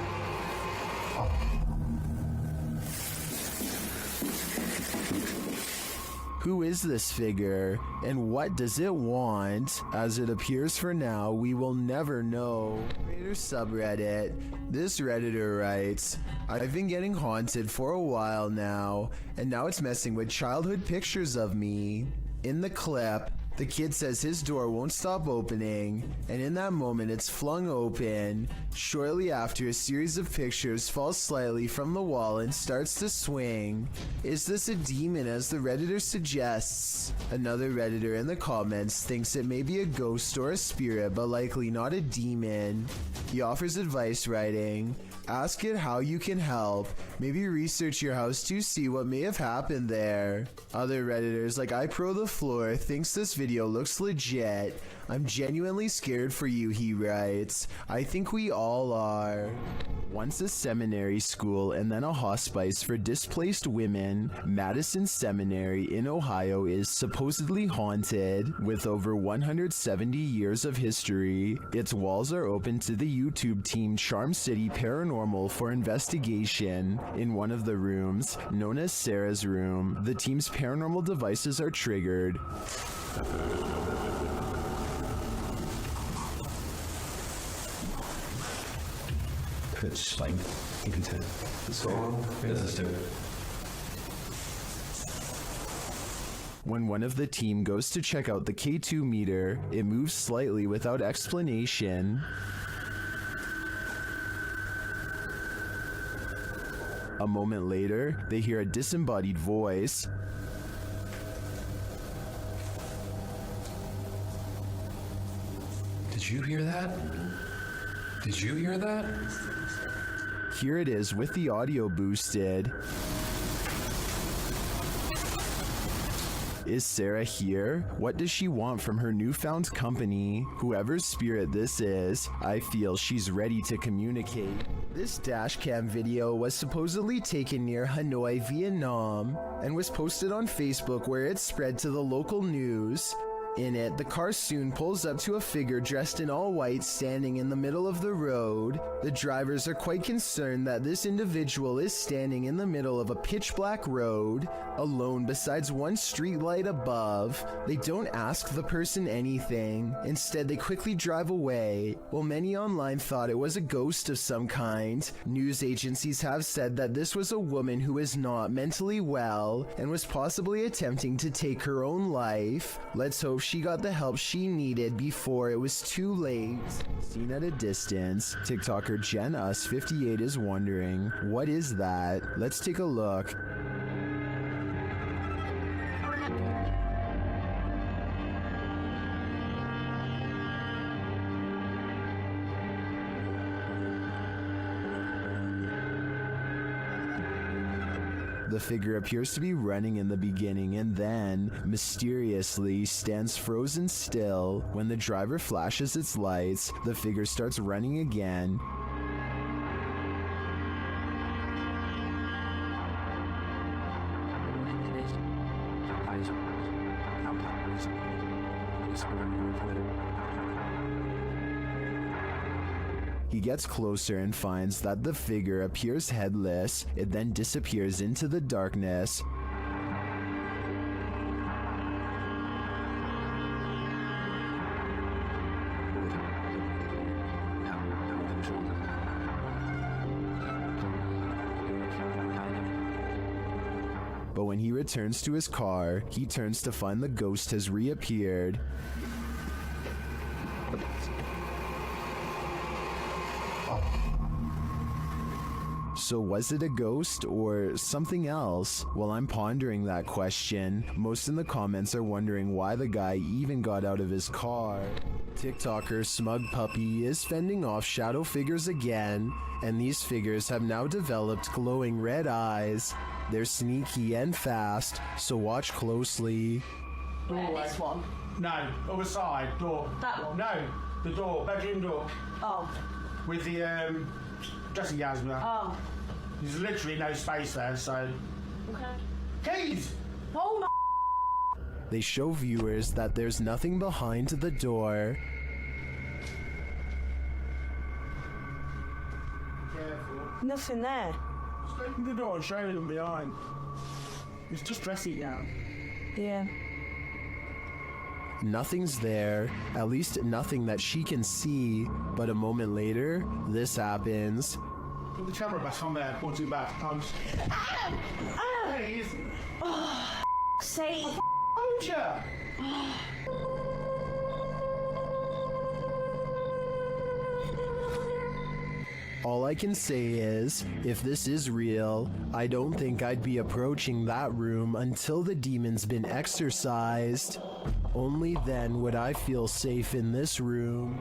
Who is this figure, and what does it want? As it appears for now, we will never know. Narrator subreddit. This Redditor writes, I've been getting haunted for a while now, and now it's messing with childhood pictures of me. In the clip, The kid says his door won't stop opening, and in that moment it's flung open. Shortly after, a series of pictures falls slightly from the wall and starts to swing. Is this a demon, as the Redditor suggests? Another Redditor in the comments thinks it may be a ghost or a spirit, but likely not a demon. He offers advice, writing, "Ask it how you can help. Maybe research your house to see what may have happened there." Other Redditors like iPro the Floor thinks this video looks legit. "I'm genuinely scared for you," he writes. "I think we all are." Once a seminary school and then a hospice for displaced women, Madison Seminary in Ohio is supposedly haunted. With over 170 years of history, its walls are open to the YouTube team Charm City Paranormal for investigation. In one of the rooms, known as Sarah's room, the team's paranormal devices are triggered.
It's like, you can tell. Let's go on. Let's do it.
When one of the team goes to check out the K2 meter, it moves slightly without explanation. A moment later, they hear a disembodied voice.
Did you hear that? Did you hear that?
Here it is with the audio boosted. Is Sarah here? What does she want from her newfound company? Whoever's spirit this is, I feel she's ready to communicate. This dashcam video was supposedly taken near Hanoi, Vietnam, and was posted on Facebook, where it spread to the local news. In it, the car soon pulls up to a figure dressed in all white standing in the middle of the road. The drivers are quite concerned that this individual is standing in the middle of a pitch black road, alone besides one street light above. They don't ask the person anything. Instead, they quickly drive away. While many online thought it was a ghost of some kind, news agencies have said that this was a woman who is not mentally well and was possibly attempting to take her own life. Let's hope she got the help she needed before it was too late. Seen at a distance, TikToker Jen Us 58 is wondering, what is that? Let's take a look. The figure appears to be running in the beginning and then, mysteriously, stands frozen still. When the driver flashes its lights, the figure starts running again. He gets closer and finds that the figure appears headless. It then disappears into the darkness. But when he returns to his car, he turns to find the ghost has reappeared. So was it a ghost or something else? While I'm pondering that question, most in the comments are wondering why the guy even got out of his car. TikToker Smug Puppy is fending off shadow figures again, and these figures have now developed glowing red eyes. They're sneaky and fast, so watch closely.
Doorway.
This one.
No, other side, door.
That one?
No, the door, bedroom door.
Oh.
With the dressing gowns there.
Oh.
There's literally no space there, so.
Okay.
Keys!
Oh my.
They show viewers that there's nothing behind the door.
Careful.
Nothing there.
Just open the door and show them behind. It's just dressing gown.
Yeah.
Nothing's there, at least nothing that she can see, but a moment later, this happens.
Put the camera back on there, point it back.
Say
told ya.
All I can say is, if this is real, I don't think I'd be approaching that room until the demon's been exorcised. Only then would I feel safe in this room.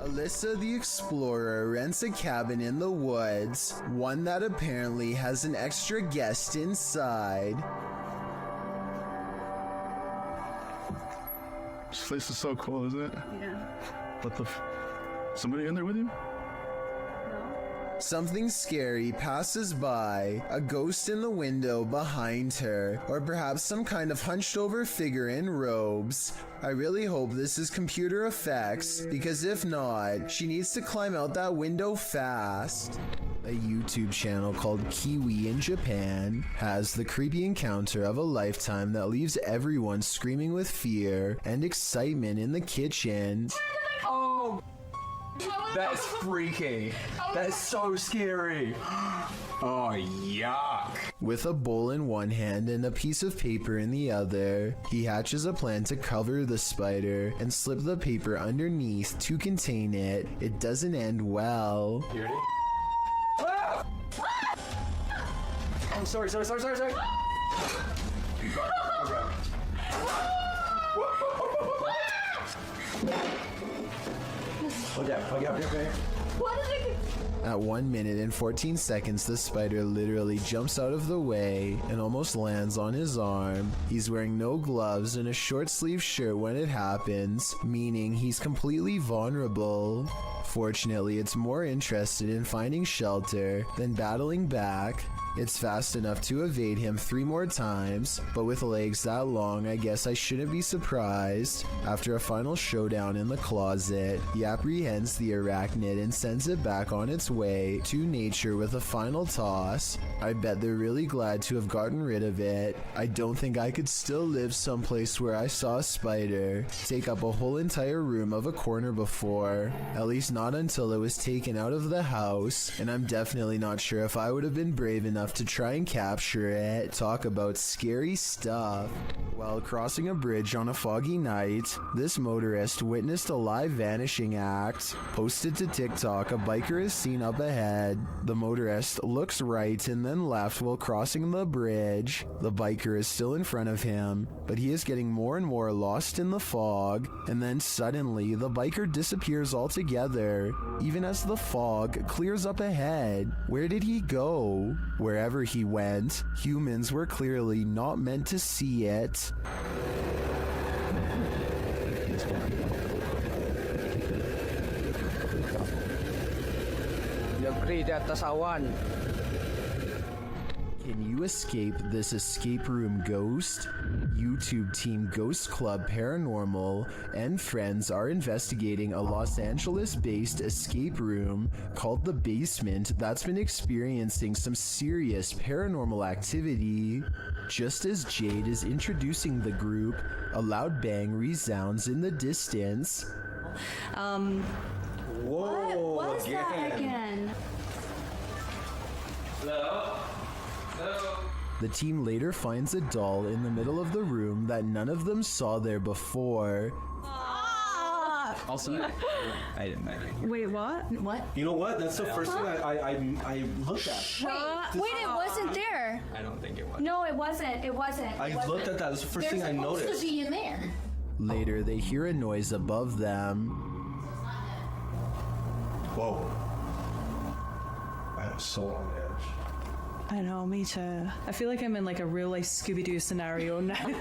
Alyssa the Explorer rents a cabin in the woods, one that apparently has an extra guest inside.
This place is so cool, isn't it?
Yeah.
What the somebody in there with you?
Something scary passes by, a ghost in the window behind her, or perhaps some kind of hunched over figure in robes. I really hope this is computer effects, because if not, she needs to climb out that window fast. A YouTube channel called Kiwi in Japan has the creepy encounter of a lifetime that leaves everyone screaming with fear and excitement in the kitchen.
Oh! That's freaky. That's so scary. Oh, yuck.
With a bowl in one hand and a piece of paper in the other, he hatches a plan to cover the spider and slip the paper underneath to contain it. It doesn't end well.
You ready? Ah! Oh, sorry.
Hold up, okay?
What is it?
At 1 minute and 14 seconds, the spider literally jumps out of the way and almost lands on his arm. He's wearing no gloves and a short sleeve shirt when it happens, meaning he's completely vulnerable. Fortunately, it's more interested in finding shelter than battling back. It's fast enough to evade him 3 more times, but with legs that long, I guess I shouldn't be surprised. After a final showdown in the closet, he apprehends the arachnid and sends it back on its way to nature with a final toss. I bet they're really glad to have gotten rid of it. I don't think I could still live someplace where I saw a spider take up a whole entire room of a corner before. At least not until it was taken out of the house, and I'm definitely not sure if I would have been brave enough to try and capture it. Talk about scary stuff. While crossing a bridge on a foggy night, this motorist witnessed a live vanishing act. Posted to TikTok, a biker is seen up ahead. The motorist looks right and then left while crossing the bridge. The biker is still in front of him, but he is getting more and more lost in the fog, and then suddenly the biker disappears altogether, even as the fog clears up ahead. Where did he go? Wherever he went, humans were clearly not meant to see it. Can you escape this escape room ghost? YouTube team Ghost Club Paranormal and friends are investigating a Los Angeles-based escape room called The Basement that's been experiencing some serious paranormal activity. Just as Jade is introducing the group, a loud bang resounds in the distance.
What was that again?
The team later finds a doll in the middle of the room that none of them saw there before.
Also, I didn't know.
Wait, what? What?
You know what? That's the first thing I looked at.
Wait, it wasn't there.
I don't think it was.
No, it wasn't. It wasn't.
I looked at that. That's the first thing I noticed.
There's supposed to be in there.
Later, they hear a noise above them.
Whoa. I was so on edge.
I know, me too. I feel like I'm in like a real life Scooby-Doo scenario now.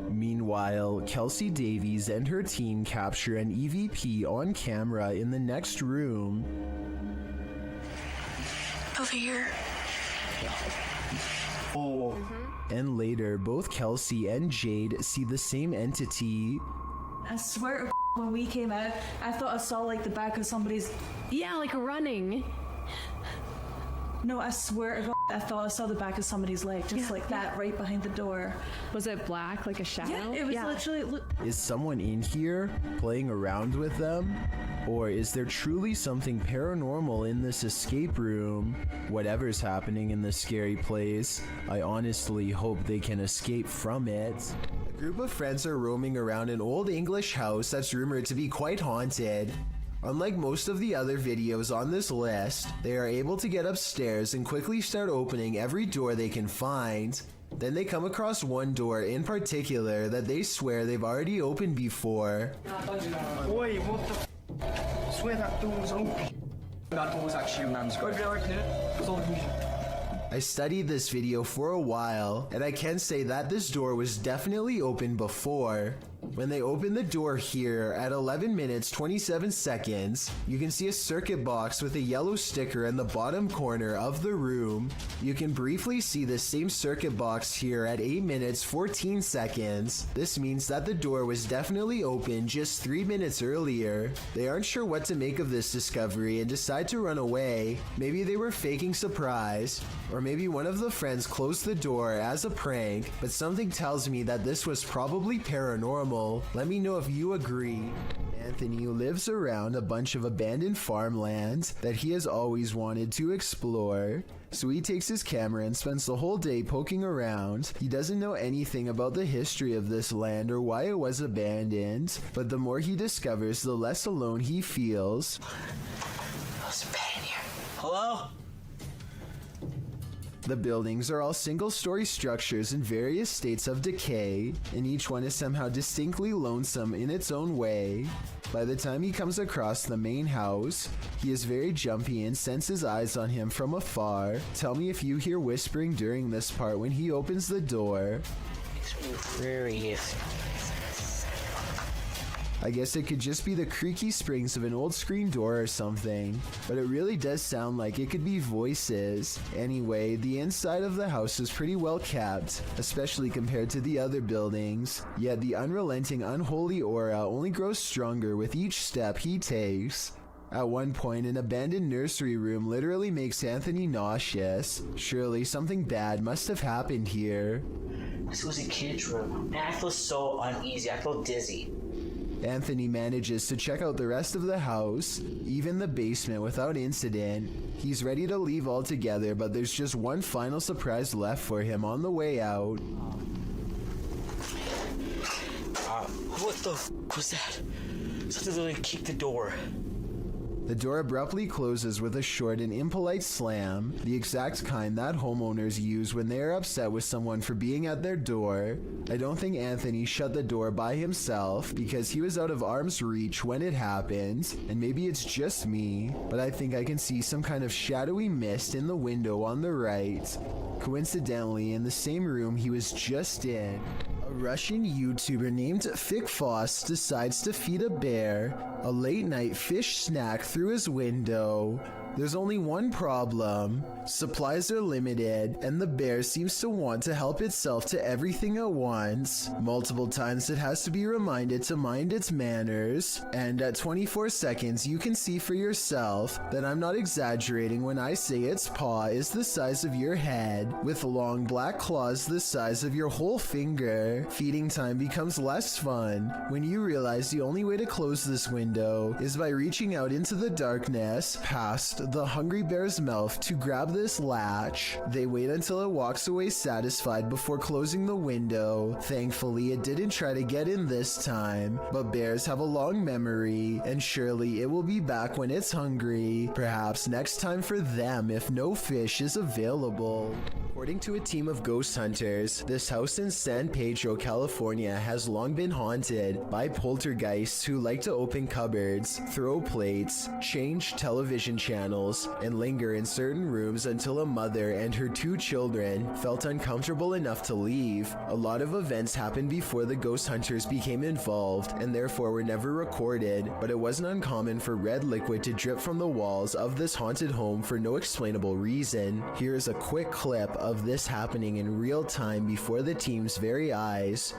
Meanwhile, Kelsey Davies and her team capture an EVP on camera in the next room.
Over here.
Oh.
And later, both Kelsey and Jade see the same entity.
I swear to when we came out, I thought I saw like the back of somebody's...
Yeah, like running.
No, I swear to God, I thought I saw the back of somebody's leg, just like that, right behind the door.
Was it black, like a shadow?
Yeah, it was literally...
Is someone in here playing around with them? Or is there truly something paranormal in this escape room? Whatever's happening in this scary place, I honestly hope they can escape from it. A group of friends are roaming around an old English house that's rumored to be quite haunted. Unlike most of the other videos on this list, they are able to get upstairs and quickly start opening every door they can find. Then they come across one door in particular that they swear they've already opened before.
Wait, what the I swear that door was open. That door was actually a man's grave.
I studied this video for a while, and I can say that this door was definitely open before. When they open the door here at 11 minutes 27 seconds, you can see a circuit box with a yellow sticker in the bottom corner of the room. You can briefly see the same circuit box here at 8 minutes 14 seconds. This means that the door was definitely open just 3 minutes earlier. They aren't sure what to make of this discovery and decide to run away. Maybe they were faking surprise, or maybe one of the friends closed the door as a prank, but something tells me that this was probably paranormal. Let me know if you agree. Anthony lives around a bunch of abandoned farmland that he has always wanted to explore. So he takes his camera and spends the whole day poking around. He doesn't know anything about the history of this land or why it was abandoned, but the more he discovers, the less alone he feels.
There's a bed in here. Hello?
The buildings are all single-story structures in various states of decay, and each one is somehow distinctly lonesome in its own way. By the time he comes across the main house, he is very jumpy and senses eyes on him from afar. Tell me if you hear whispering during this part when he opens the door.
It's furious.
I guess it could just be the creaky springs of an old screen door or something, but it really does sound like it could be voices. Anyway, the inside of the house is pretty well kept, especially compared to the other buildings, yet the unrelenting unholy aura only grows stronger with each step he takes. At one point, an abandoned nursery room literally makes Anthony nauseous. Surely something bad must have happened here.
This was a kid's room. Man, I feel so uneasy. I feel dizzy.
Anthony manages to check out the rest of the house, even the basement, without incident. He's ready to leave altogether, but there's just one final surprise left for him on the way out.
What the f was that? Something literally kicked the door.
The door abruptly closes with a short and impolite slam, the exact kind that homeowners use when they are upset with someone for being at their door. I don't think Anthony shut the door by himself because he was out of arm's reach when it happened, and maybe it's just me, but I think I can see some kind of shadowy mist in the window on the right. Coincidentally, in the same room he was just in, a Russian YouTuber named Fikfoss decides to feed a bear a late-night fish snack through his window. There's only one problem. Supplies are limited, and the bear seems to want to help itself to everything at once. Multiple times it has to be reminded to mind its manners, and at 24 seconds you can see for yourself that I'm not exaggerating when I say its paw is the size of your head, with long black claws the size of your whole finger. Feeding time becomes less fun when you realize the only way to close this window is by reaching out into the darkness past the hungry bear's mouth to grab this latch. They wait until it walks away satisfied before closing the window. Thankfully, it didn't try to get in this time, but bears have a long memory, and surely it will be back when it's hungry. Perhaps next time for them if no fish is available. According to a team of ghost hunters, this house in San Pedro, California has long been haunted by poltergeists who like to open cupboards, throw plates, change television channels, and linger in certain rooms until a mother and her 2 children felt uncomfortable enough to leave. A lot of events happened before the ghost hunters became involved and therefore were never recorded, but it wasn't uncommon for red liquid to drip from the walls of this haunted home for no explainable reason. Here's a quick clip of this happening in real time before the team's very eyes.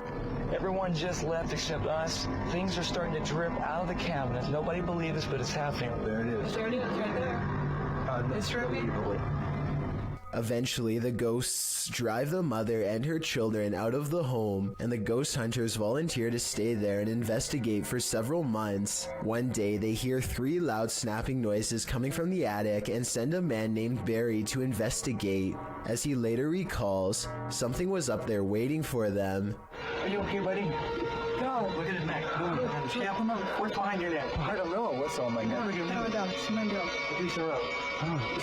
Everyone just left except us. Things are starting to drip out of the cabinets. Nobody believes us, but it's happening. There it is.
It's right there. It's dripping.
Eventually, the ghosts drive the mother and her children out of the home, and the ghost hunters volunteer to stay there and investigate for several months. One day, they hear 3 loud snapping noises coming from the attic and send a man named Barry to investigate. As he later recalls, something was up there waiting for them.
Are you okay, buddy? Go. Look at his neck. Snap him up. What's behind your neck? I don't know. What's on my neck?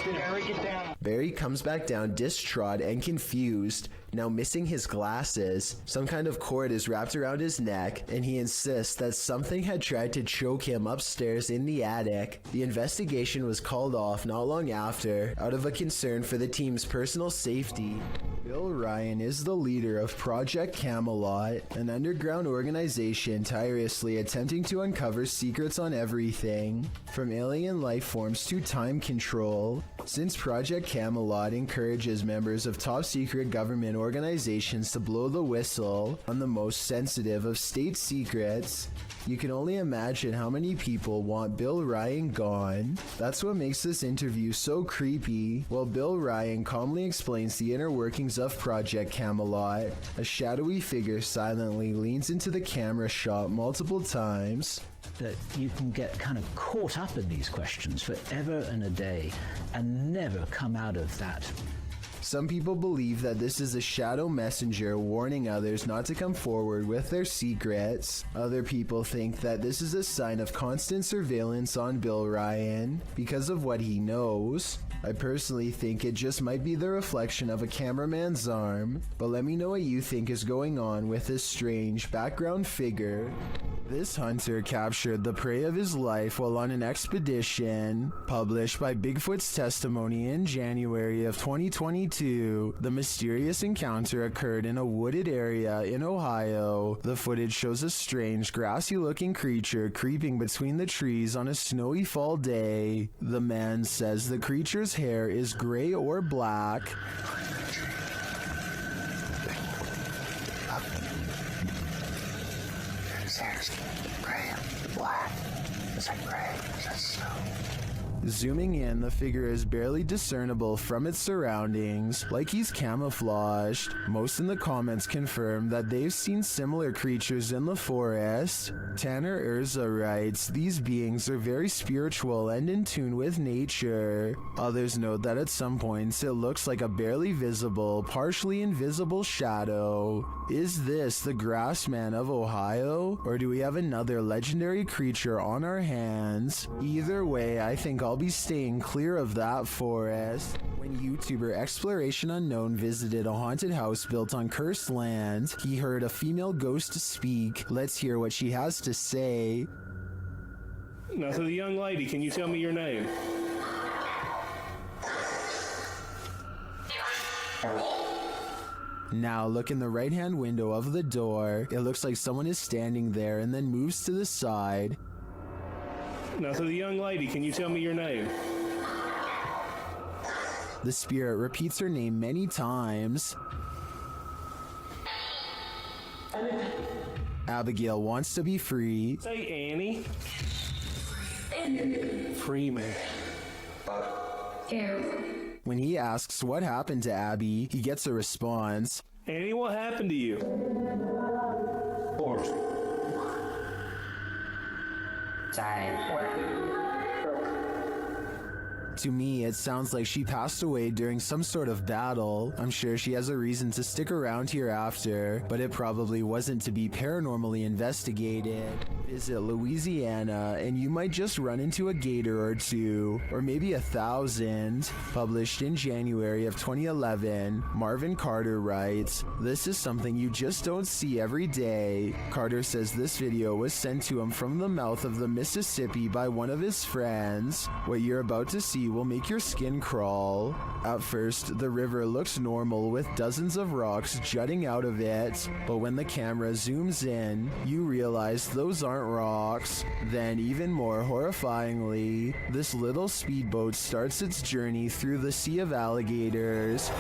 Barry, get down.
Barry comes back down distraught and confused, now missing his glasses. Some kind of cord is wrapped around his neck, and he insists that something had tried to choke him upstairs in the attic. The investigation was called off not long after, out of a concern for the team's personal safety. Bill Ryan is the leader of Project Camelot, an underground organization tirelessly attempting to uncover secrets on everything, from alien life forms to time control. Since Project Camelot encourages members of top-secret government organizations to blow the whistle on the most sensitive of state secrets, you can only imagine how many people want Bill Ryan gone. That's what makes this interview so creepy. While Bill Ryan calmly explains the inner workings of Project Camelot, a shadowy figure silently leans into the camera shot multiple times.
That you can get kind of caught up in these questions forever and a day and never come out of that.
Some people believe that this is a shadow messenger warning others not to come forward with their secrets. Other people think that this is a sign of constant surveillance on Bill Ryan because of what he knows. I personally think it just might be the reflection of a cameraman's arm, but let me know what you think is going on with this strange background figure. This hunter captured the prey of his life while on an expedition. Published by Bigfoot's Testimony in January of 2022, the mysterious encounter occurred in a wooded area in Ohio. The footage shows a strange, grassy-looking creature creeping between the trees on a snowy fall day. The man says the creature's hair is gray or black.
Gray, black. It's like gray. That's snow.
Zooming in, the figure is barely discernible from its surroundings, like he's camouflaged. Most in the comments confirm that they've seen similar creatures in the forest. Tanner Urza writes, "These beings are very spiritual and in tune with nature." Others note that at some points it looks like a barely visible, partially invisible shadow. Is this the Grassman of Ohio? Or do we have another legendary creature on our hands? Either way, I think I'll be staying clear of that forest. When YouTuber Exploration Unknown visited a haunted house built on cursed land, he heard a female ghost speak. Let's hear what she has to say.
Now, to the young lady, can you tell me your name?
Now look in the right-hand window of the door. It looks like someone is standing there and then moves to the side.
Now, to the young lady, can you tell me your name?
The spirit repeats her name many times. Abigail wants to be free.
Say Annie. Free me.
When he asks what happened to Abby, he gets a response.
Annie, what happened to you? Horse.
To me, it sounds like she passed away during some sort of battle. I'm sure she has a reason to stick around here after, but it probably wasn't to be paranormally investigated. Visit Louisiana, and you might just run into a gator or two, or maybe 1,000. Published in January of 2011, Marvin Carter writes, "This is something you just don't see every day." Carter says this video was sent to him from the mouth of the Mississippi by one of his friends. What you're about to see will make your skin crawl. At first, the river looks normal with dozens of rocks jutting out of it, but when the camera zooms in, you realize those aren't rocks. Then, even more horrifyingly, this little speedboat starts its journey through the sea of alligators.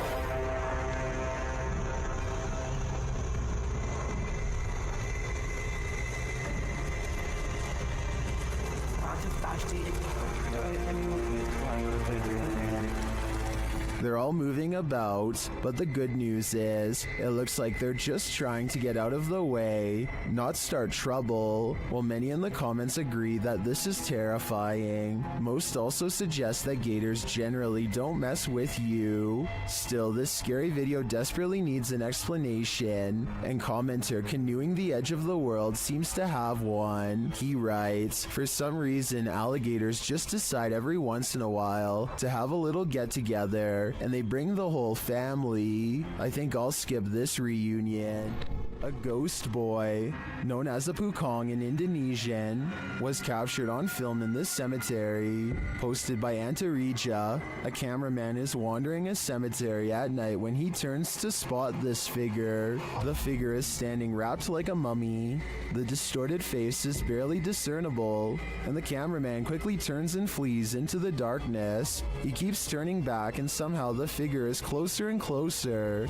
They're all moving about, but the good news is, it looks like they're just trying to get out of the way, not start trouble, while many in the comments agree that this is terrifying. Most also suggest that gators generally don't mess with you. Still, this scary video desperately needs an explanation, and commenter Canoeing the Edge of the World seems to have one. He writes, for some reason, alligators just decide every once in a while to have a little get-together, and they bring the whole family. I think I'll skip this reunion. A ghost boy, known as a pukong in Indonesian, was captured on film in this cemetery. Posted by Antarija, a cameraman is wandering a cemetery at night when he turns to spot this figure. The figure is standing wrapped like a mummy. The distorted face is barely discernible, and the cameraman quickly turns and flees into the darkness. He keeps turning back, and somehow the figure is closer and closer.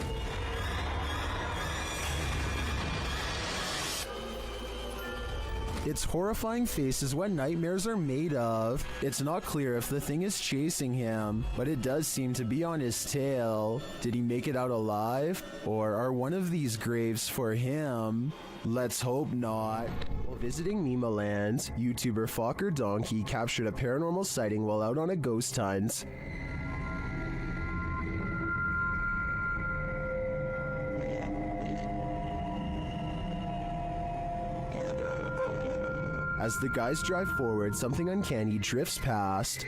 Its horrifying face is what nightmares are made of. It's not clear if the thing is chasing him, but it does seem to be on his tail. Did he make it out alive? Or are one of these graves for him? Let's hope not. While visiting Nemaland, YouTuber Fokker Donkey captured a paranormal sighting while out on a ghost hunt. As the guys drive forward, something uncanny drifts past.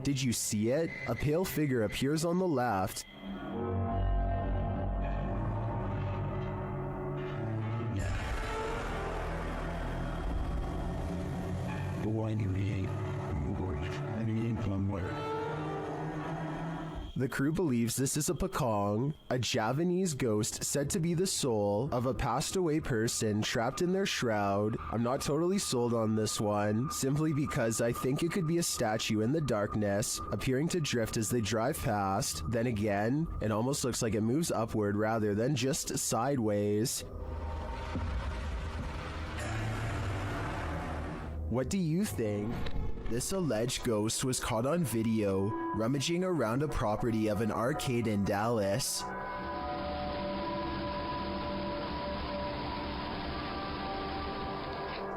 Did you see it? A pale figure appears on the left. The crew believes this is a pukong, a Javanese ghost said to be the soul of a passed away person trapped in their shroud. I'm not totally sold on this one, simply because I think it could be a statue in the darkness, appearing to drift as they drive past. Then again, it almost looks like it moves upward rather than just sideways. What do you think? This alleged ghost was caught on video, rummaging around a property of an arcade in Dallas.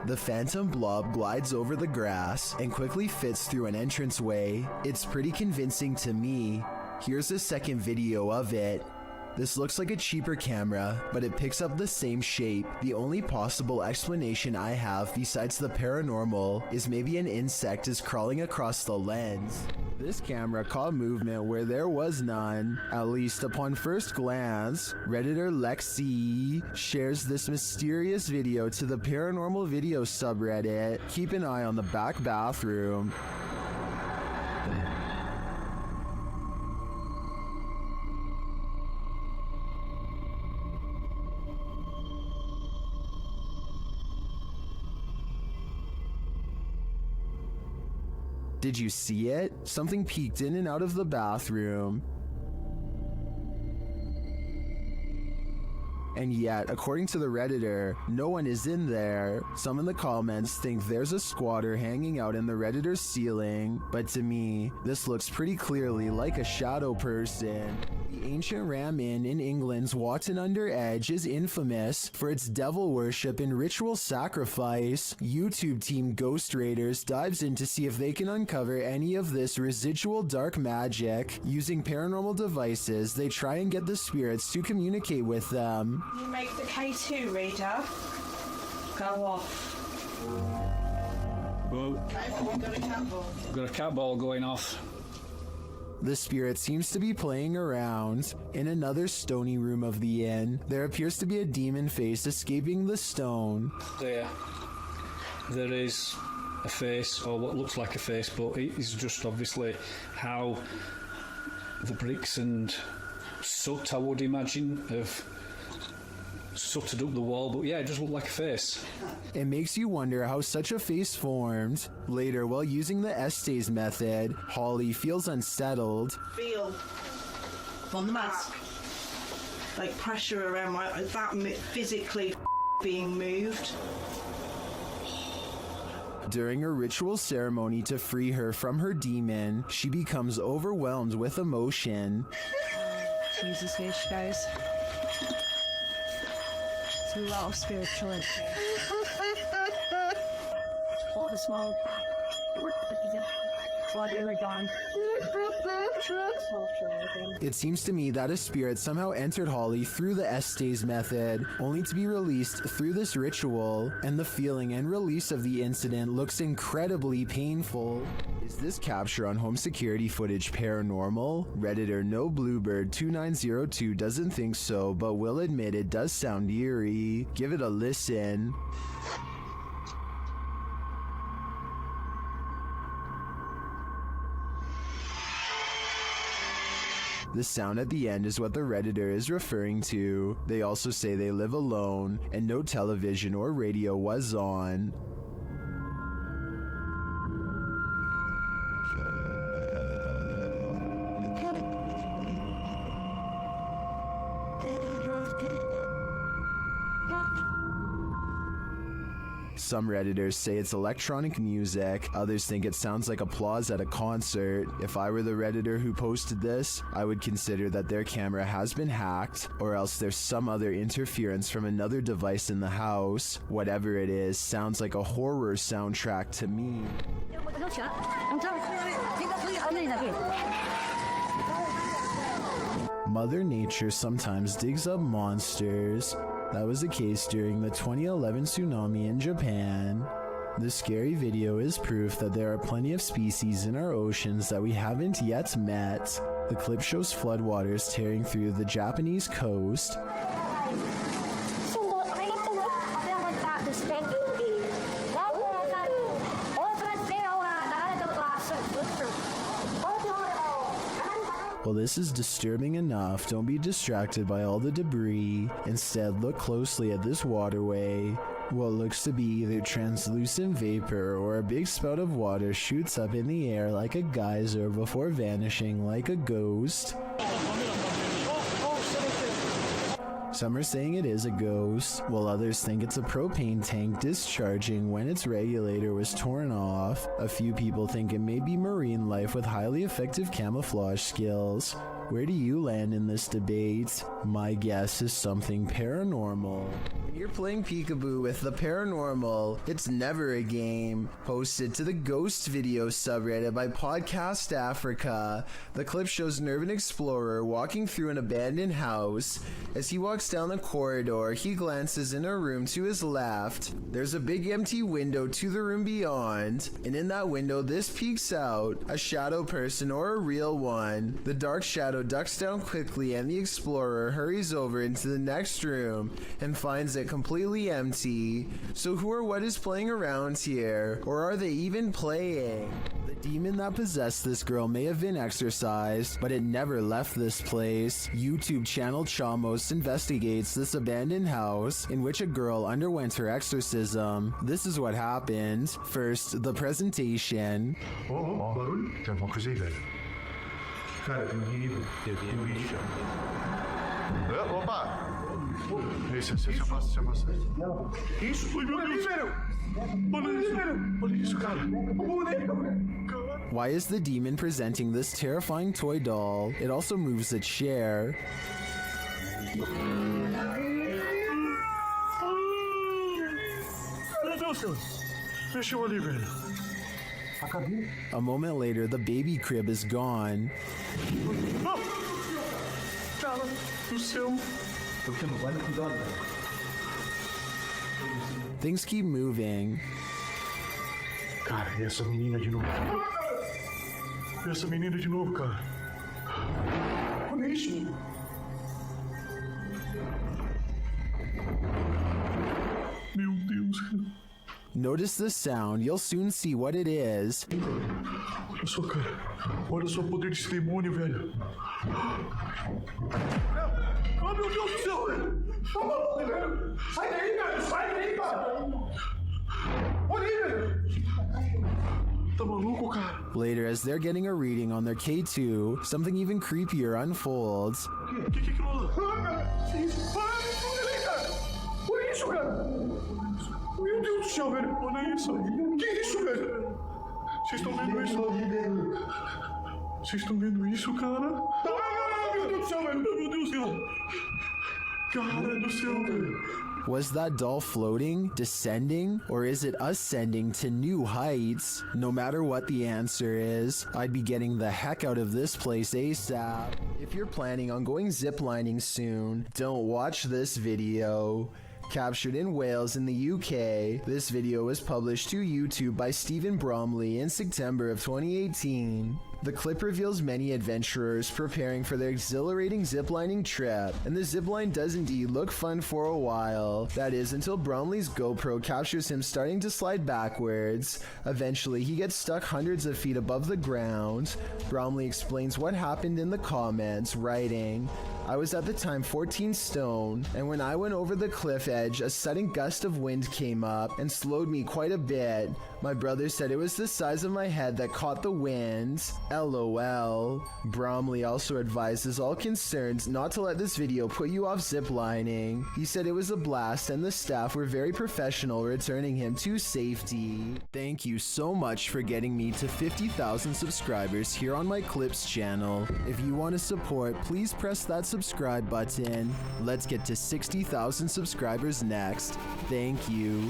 The phantom blob glides over the grass and quickly fits through an entranceway. It's pretty convincing to me. Here's a second video of it. This looks like a cheaper camera, but it picks up the same shape. The only possible explanation I have besides the paranormal is maybe an insect is crawling across the lens. This camera caught movement where there was none, at least upon first glance. Redditor Lexi shares this mysterious video to the paranormal video subreddit. Keep an eye on the back bathroom. Did you see it? Something peeked in and out of the bathroom. And yet, according to the Redditor, no one is in there. Some in the comments think there's a squatter hanging out in the Redditor's ceiling, but to me, this looks pretty clearly like a shadow person. The ancient Ram Inn in England's Watton-under-Edge is infamous for its devil worship and ritual sacrifice. YouTube team Ghost Raiders dives in to see if they can uncover any of this residual dark magic. Using paranormal devices, they try and get the spirits to communicate with them.
You make the K2 reader go off.
Well, got a cat ball going off.
The spirit seems to be playing around. In another stony room of the inn, there appears to be a demon face escaping the stone.
There is a face, or what looks like a face, but it is just obviously how the bricks and soot, I would imagine, have sooted up the wall, but yeah, it just looked like a face.
It makes you wonder how such a face formed. Later, while using the Estes method, Holly feels unsettled.
Feel on the mask, like pressure around that physically
being moved.
During a ritual ceremony to free her from her demon, she becomes overwhelmed with emotion.
Jesus H, guys. It's a lot of spiritual entry. All the small.
It seems to me that a spirit somehow entered Holly through the Estes method, only to be released through this ritual, and the feeling and release of the incident looks incredibly painful. Is this capture on home security footage paranormal? Redditor No Bluebird 2902 doesn't think so, but will admit it does sound eerie. Give it a listen. The sound at the end is what the Redditor is referring to. They also say they live alone and no television or radio was on. Some Redditors say it's electronic music, others think it sounds like applause at a concert. If I were the Redditor who posted this, I would consider that their camera has been hacked, or else there's some other interference from another device in the house. Whatever it is, sounds like a horror soundtrack to me. Mother Nature sometimes digs up monsters. That was the case during the 2011 tsunami in Japan. The scary video is proof that there are plenty of species in our oceans that we haven't yet met. The clip shows floodwaters tearing through the Japanese coast. Well, this is disturbing enough. Don't be distracted by all the debris. Instead, look closely at this waterway. What looks to be either translucent vapor or a big spout of water shoots up in the air like a geyser before vanishing like a ghost. Some are saying it is a ghost, while others think it's a propane tank discharging when its regulator was torn off. A few people think it may be marine life with highly effective camouflage skills. Where do you land in this debate? My guess is something paranormal. When you're playing peekaboo with the paranormal, it's never a game. Posted to the Ghost Video subreddit by Podcast Africa. The clip shows an urban explorer walking through an abandoned house. As he walks down the corridor, he glances in a room to his left. There's a big empty window to the room beyond, and in that window this peeks out, a shadow person or a real one. The dark shadow ducks down quickly and the explorer hurries over into the next room and finds it completely empty. So who or what is playing around here? Or are they even playing? The demon that possessed this girl may have been exorcised, but it never left this place. YouTube channel Chamos investigates this abandoned house in which a girl underwent her exorcism. This is what happened. First, the presentation.
Cara, tem livro. Opa! Esse eu faço. Isso, meu Deus! Olha isso, cara!
Why is the demon presenting this terrifying toy doll? It also moves a chair.
Meu Deus, Deus! Mexeu ali, velho.
A moment later, the baby crib is gone.
Cara do céu!
Things keep moving.
Cara, e essa menina de novo? Cara. Olha isso! Meu Deus, cara.
Notice the sound, you'll soon see what it is.
Olha só, cara. Olha só o poder desse demônio, velho. Oh, meu Deus do céu, velho. Tá maluco, velho. Sai daí, velho. Sai daí, cara. Olha aí, velho. Tá maluco, cara.
Later, as they're getting a reading on their K2, something even creepier unfolds.
Que rola? Ah, cara. Isso. Ah, me cara. Olha isso, cara. céu, velho. Olha isso. Que isso, velho? Vocês estão vendo isso? Vocês estão vendo isso, cara? Ai, meu Deus do céu, velho. Meu Deus do céu. Cara do céu, velho.
Was that doll floating, descending, or is it ascending to new heights? No matter what the answer is, I'd be getting the heck out of this place ASAP. If you're planning on going ziplining soon, don't watch this video. Captured in Wales in the UK, this video was published to YouTube by Stephen Bromley in September of 2018. The clip reveals many adventurers preparing for their exhilarating ziplining trip, and the zipline does indeed look fun for a while. That is, until Bromley's GoPro captures him starting to slide backwards. Eventually, he gets stuck hundreds of feet above the ground. Bromley explains what happened in the comments, writing, "I was at the time 14 stone, and when I went over the cliff edge, a sudden gust of wind came up and slowed me quite a bit. My brother said it was the size of my head that caught the wind. LOL. Bromley also advises all concerned not to let this video put you off ziplining. He said it was a blast and the staff were very professional returning him to safety." Thank you so much for getting me to 50,000 subscribers here on my Clips channel. If you want to support, please press that subscribe button. Let's get to 60,000 subscribers next. Thank you.